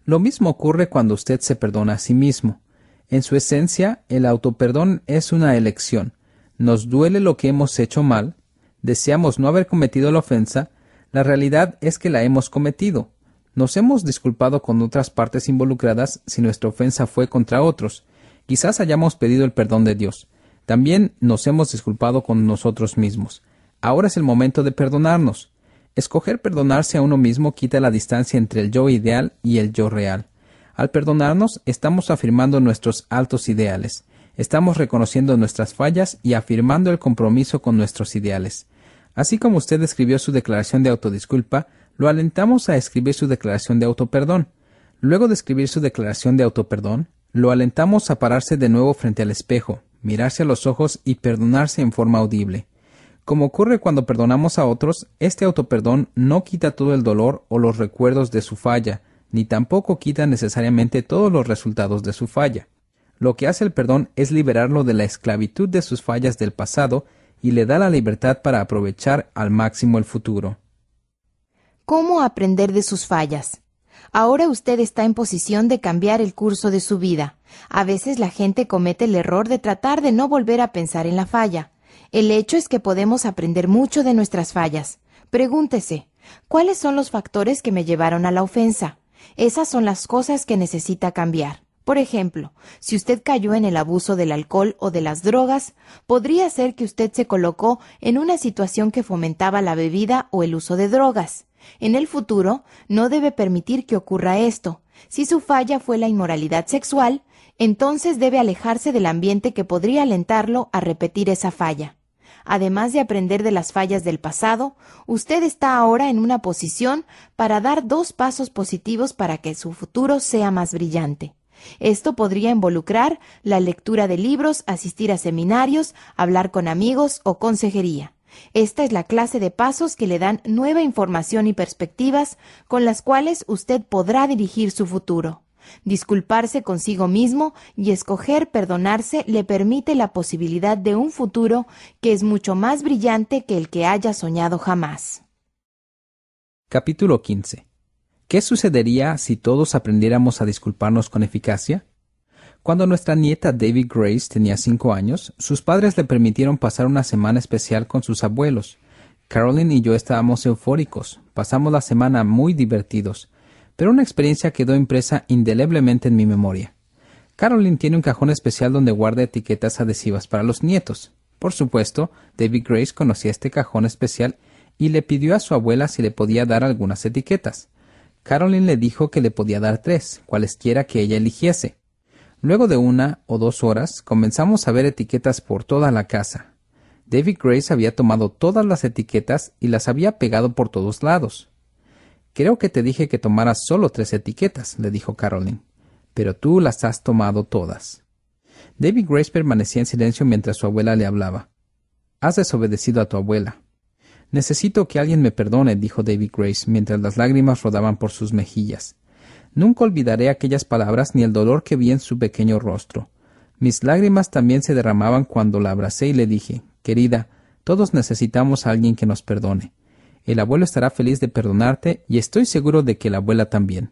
Lo mismo ocurre cuando usted se perdona a sí mismo. En su esencia, el autoperdón es una elección. Nos duele lo que hemos hecho mal, deseamos no haber cometido la ofensa, la realidad es que la hemos cometido. Nos hemos disculpado con otras partes involucradas si nuestra ofensa fue contra otros. Quizás hayamos pedido el perdón de Dios. También nos hemos disculpado con nosotros mismos. Ahora es el momento de perdonarnos. Escoger perdonarse a uno mismo quita la distancia entre el yo ideal y el yo real. Al perdonarnos, estamos afirmando nuestros altos ideales. Estamos reconociendo nuestras fallas y afirmando el compromiso con nuestros ideales. Así como usted escribió su declaración de autodisculpa, lo alentamos a escribir su declaración de autoperdón. Luego de escribir su declaración de autoperdón, lo alentamos a pararse de nuevo frente al espejo, mirarse a los ojos y perdonarse en forma audible. Como ocurre cuando perdonamos a otros, este autoperdón no quita todo el dolor o los recuerdos de su falla, ni tampoco quita necesariamente todos los resultados de su falla. Lo que hace el perdón es liberarlo de la esclavitud de sus fallas del pasado y le da la libertad para aprovechar al máximo el futuro. ¿Cómo aprender de sus fallas? Ahora usted está en posición de cambiar el curso de su vida. A veces la gente comete el error de tratar de no volver a pensar en la falla. El hecho es que podemos aprender mucho de nuestras fallas. Pregúntese, ¿cuáles son los factores que me llevaron a la ofensa? Esas son las cosas que necesita cambiar. Por ejemplo, si usted cayó en el abuso del alcohol o de las drogas, podría ser que usted se colocó en una situación que fomentaba la bebida o el uso de drogas. En el futuro, no debe permitir que ocurra esto. Si su falla fue la inmoralidad sexual, entonces debe alejarse del ambiente que podría alentarlo a repetir esa falla. Además de aprender de las fallas del pasado, usted está ahora en una posición para dar 2 pasos positivos para que su futuro sea más brillante. Esto podría involucrar la lectura de libros, asistir a seminarios, hablar con amigos o consejería. Esta es la clase de pasos que le dan nueva información y perspectivas con las cuales usted podrá dirigir su futuro. Disculparse consigo mismo y escoger perdonarse le permite la posibilidad de un futuro que es mucho más brillante que el que haya soñado jamás. Capítulo 15. ¿Qué sucedería si todos aprendiéramos a disculparnos con eficacia? Cuando nuestra nieta Debbie Grace tenía 5 años, sus padres le permitieron pasar una semana especial con sus abuelos. Carolyn y yo estábamos eufóricos, pasamos la semana muy divertidos, pero una experiencia quedó impresa indeleblemente en mi memoria. Carolyn tiene un cajón especial donde guarda etiquetas adhesivas para los nietos. Por supuesto, Debbie Grace conocía este cajón especial y le pidió a su abuela si le podía dar algunas etiquetas. Carolyn le dijo que le podía dar 3, cualesquiera que ella eligiese. Luego de 1 o 2 horas, comenzamos a ver etiquetas por toda la casa. Debbie Grace había tomado todas las etiquetas y las había pegado por todos lados. «Creo que te dije que tomaras solo 3 etiquetas», le dijo Carolyn, «pero tú las has tomado todas». Debbie Grace permanecía en silencio mientras su abuela le hablaba. «Has desobedecido a tu abuela». «Necesito que alguien me perdone», dijo Debbie Grace, mientras las lágrimas rodaban por sus mejillas. Nunca olvidaré aquellas palabras ni el dolor que vi en su pequeño rostro. Mis lágrimas también se derramaban cuando la abracé y le dije, querida, todos necesitamos a alguien que nos perdone. El abuelo estará feliz de perdonarte y estoy seguro de que la abuela también.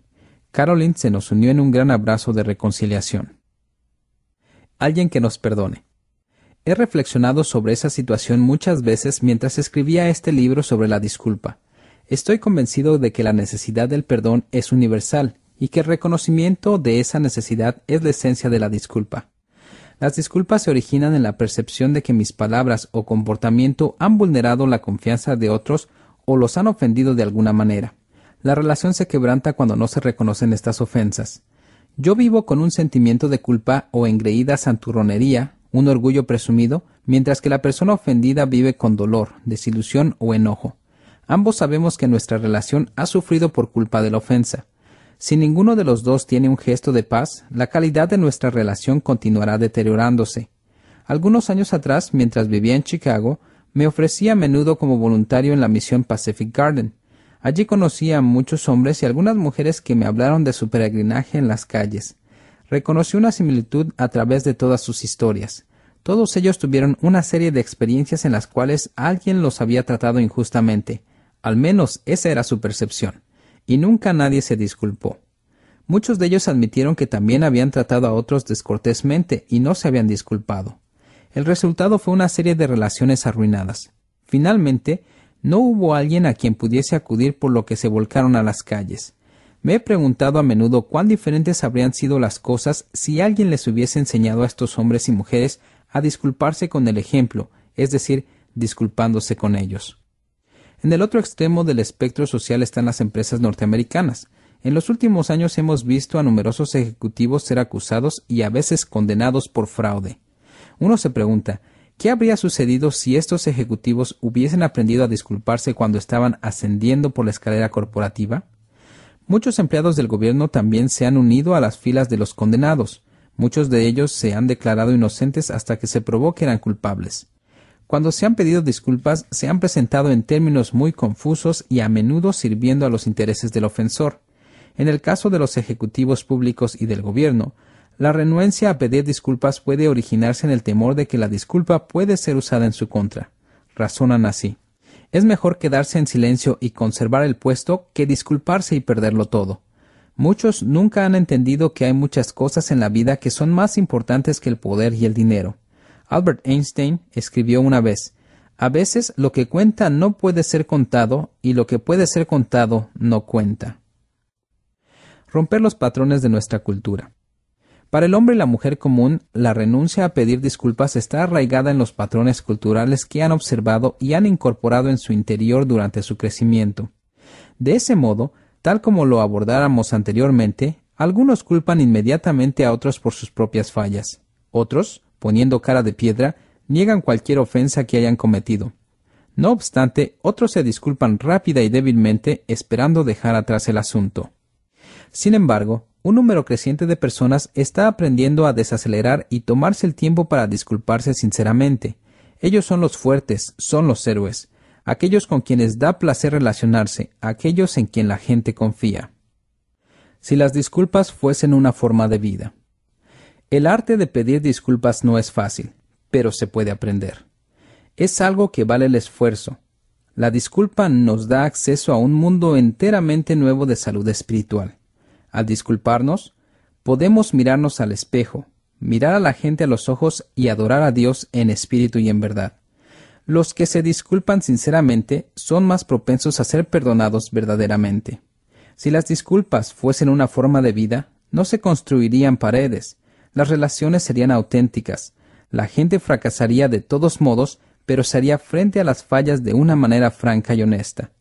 Caroline se nos unió en un gran abrazo de reconciliación. Alguien que nos perdone. He reflexionado sobre esa situación muchas veces mientras escribía este libro sobre la disculpa. Estoy convencido de que la necesidad del perdón es universal y que el reconocimiento de esa necesidad es la esencia de la disculpa. Las disculpas se originan en la percepción de que mis palabras o comportamiento han vulnerado la confianza de otros o los han ofendido de alguna manera. La relación se quebranta cuando no se reconocen estas ofensas. Yo vivo con un sentimiento de culpa o engreída santurronería, un orgullo presumido, mientras que la persona ofendida vive con dolor, desilusión o enojo. Ambos sabemos que nuestra relación ha sufrido por culpa de la ofensa. Si ninguno de los dos tiene un gesto de paz, la calidad de nuestra relación continuará deteriorándose. Algunos años atrás, mientras vivía en Chicago, me ofrecí a menudo como voluntario en la misión Pacific Garden. Allí conocí a muchos hombres y algunas mujeres que me hablaron de su peregrinaje en las calles. Reconocí una similitud a través de todas sus historias. Todos ellos tuvieron una serie de experiencias en las cuales alguien los había tratado injustamente. Al menos esa era su percepción. Y nunca nadie se disculpó. Muchos de ellos admitieron que también habían tratado a otros descortésmente y no se habían disculpado. El resultado fue una serie de relaciones arruinadas. Finalmente, no hubo alguien a quien pudiese acudir por lo que se volcaron a las calles. Me he preguntado a menudo cuán diferentes habrían sido las cosas si alguien les hubiese enseñado a estos hombres y mujeres a disculparse con el ejemplo, es decir, disculpándose con ellos. En el otro extremo del espectro social están las empresas norteamericanas. En los últimos años hemos visto a numerosos ejecutivos ser acusados y a veces condenados por fraude. Uno se pregunta, ¿qué habría sucedido si estos ejecutivos hubiesen aprendido a disculparse cuando estaban ascendiendo por la escalera corporativa? Muchos empleados del gobierno también se han unido a las filas de los condenados. Muchos de ellos se han declarado inocentes hasta que se probó que eran culpables. Cuando se han pedido disculpas, se han presentado en términos muy confusos y a menudo sirviendo a los intereses del ofensor. En el caso de los ejecutivos públicos y del gobierno, la renuencia a pedir disculpas puede originarse en el temor de que la disculpa puede ser usada en su contra. Razonan así. Es mejor quedarse en silencio y conservar el puesto que disculparse y perderlo todo. Muchos nunca han entendido que hay muchas cosas en la vida que son más importantes que el poder y el dinero. Albert Einstein escribió una vez, «A veces lo que cuenta no puede ser contado y lo que puede ser contado no cuenta». Romper los patrones de nuestra cultura. Para el hombre y la mujer común, la renuncia a pedir disculpas está arraigada en los patrones culturales que han observado y han incorporado en su interior durante su crecimiento. De ese modo, tal como lo abordáramos anteriormente, algunos culpan inmediatamente a otros por sus propias fallas. Otros, poniendo cara de piedra, niegan cualquier ofensa que hayan cometido. No obstante, otros se disculpan rápida y débilmente, esperando dejar atrás el asunto. Sin embargo, un número creciente de personas está aprendiendo a desacelerar y tomarse el tiempo para disculparse sinceramente. Ellos son los fuertes, son los héroes, aquellos con quienes da placer relacionarse, aquellos en quien la gente confía. Si las disculpas fuesen una forma de vida. El arte de pedir disculpas no es fácil, pero se puede aprender. Es algo que vale el esfuerzo. La disculpa nos da acceso a un mundo enteramente nuevo de salud espiritual. Al disculparnos, podemos mirarnos al espejo, mirar a la gente a los ojos y adorar a Dios en espíritu y en verdad. Los que se disculpan sinceramente son más propensos a ser perdonados verdaderamente. Si las disculpas fuesen una forma de vida, no se construirían paredes, las relaciones serían auténticas, la gente fracasaría de todos modos, pero se haría frente a las fallas de una manera franca y honesta.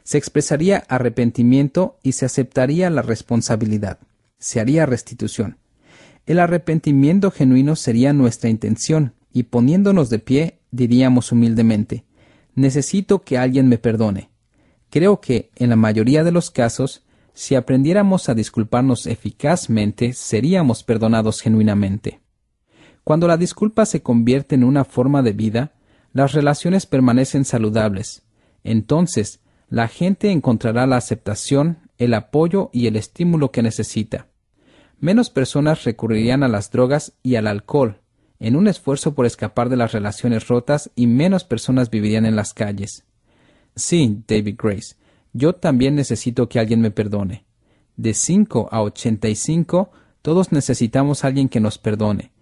Se expresaría arrepentimiento y se aceptaría la responsabilidad. Se haría restitución. El arrepentimiento genuino sería nuestra intención y poniéndonos de pie diríamos humildemente, necesito que alguien me perdone. Creo que, en la mayoría de los casos, si aprendiéramos a disculparnos eficazmente, seríamos perdonados genuinamente. Cuando la disculpa se convierte en una forma de vida, las relaciones permanecen saludables. Entonces, la gente encontrará la aceptación, el apoyo y el estímulo que necesita. Menos personas recurrirían a las drogas y al alcohol, en un esfuerzo por escapar de las relaciones rotas, y menos personas vivirían en las calles. Sí, David Grace, yo también necesito que alguien me perdone. De 5 a 85, todos necesitamos a alguien que nos perdone.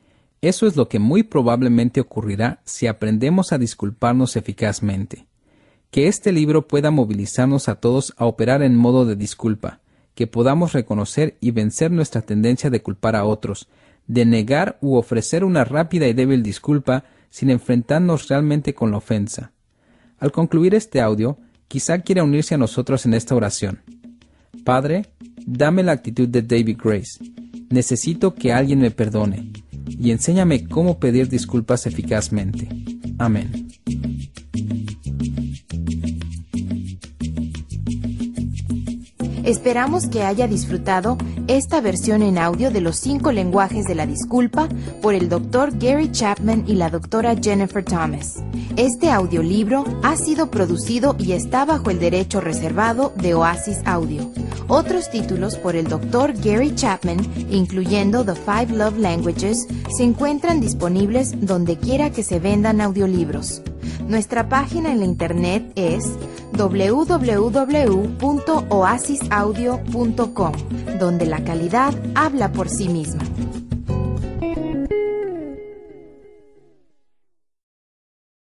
Eso es lo que muy probablemente ocurrirá si aprendemos a disculparnos eficazmente. Que este libro pueda movilizarnos a todos a operar en modo de disculpa, que podamos reconocer y vencer nuestra tendencia de culpar a otros, de negar u ofrecer una rápida y débil disculpa sin enfrentarnos realmente con la ofensa. Al concluir este audio, quizá quiera unirse a nosotros en esta oración. Padre, dame la actitud de David Grace. Necesito que alguien me perdone, y enséñame cómo pedir disculpas eficazmente. Amén. Esperamos que haya disfrutado esta versión en audio de los 5 lenguajes de la disculpa por el Dr. Gary Chapman y la Dra. Jennifer Thomas. Este audiolibro ha sido producido y está bajo el derecho reservado de Oasis Audio. Otros títulos por el Dr. Gary Chapman, incluyendo The 5 Love Languages, se encuentran disponibles donde quiera que se vendan audiolibros. Nuestra página en la internet es www.oasisaudio.com, donde la calidad habla por sí misma.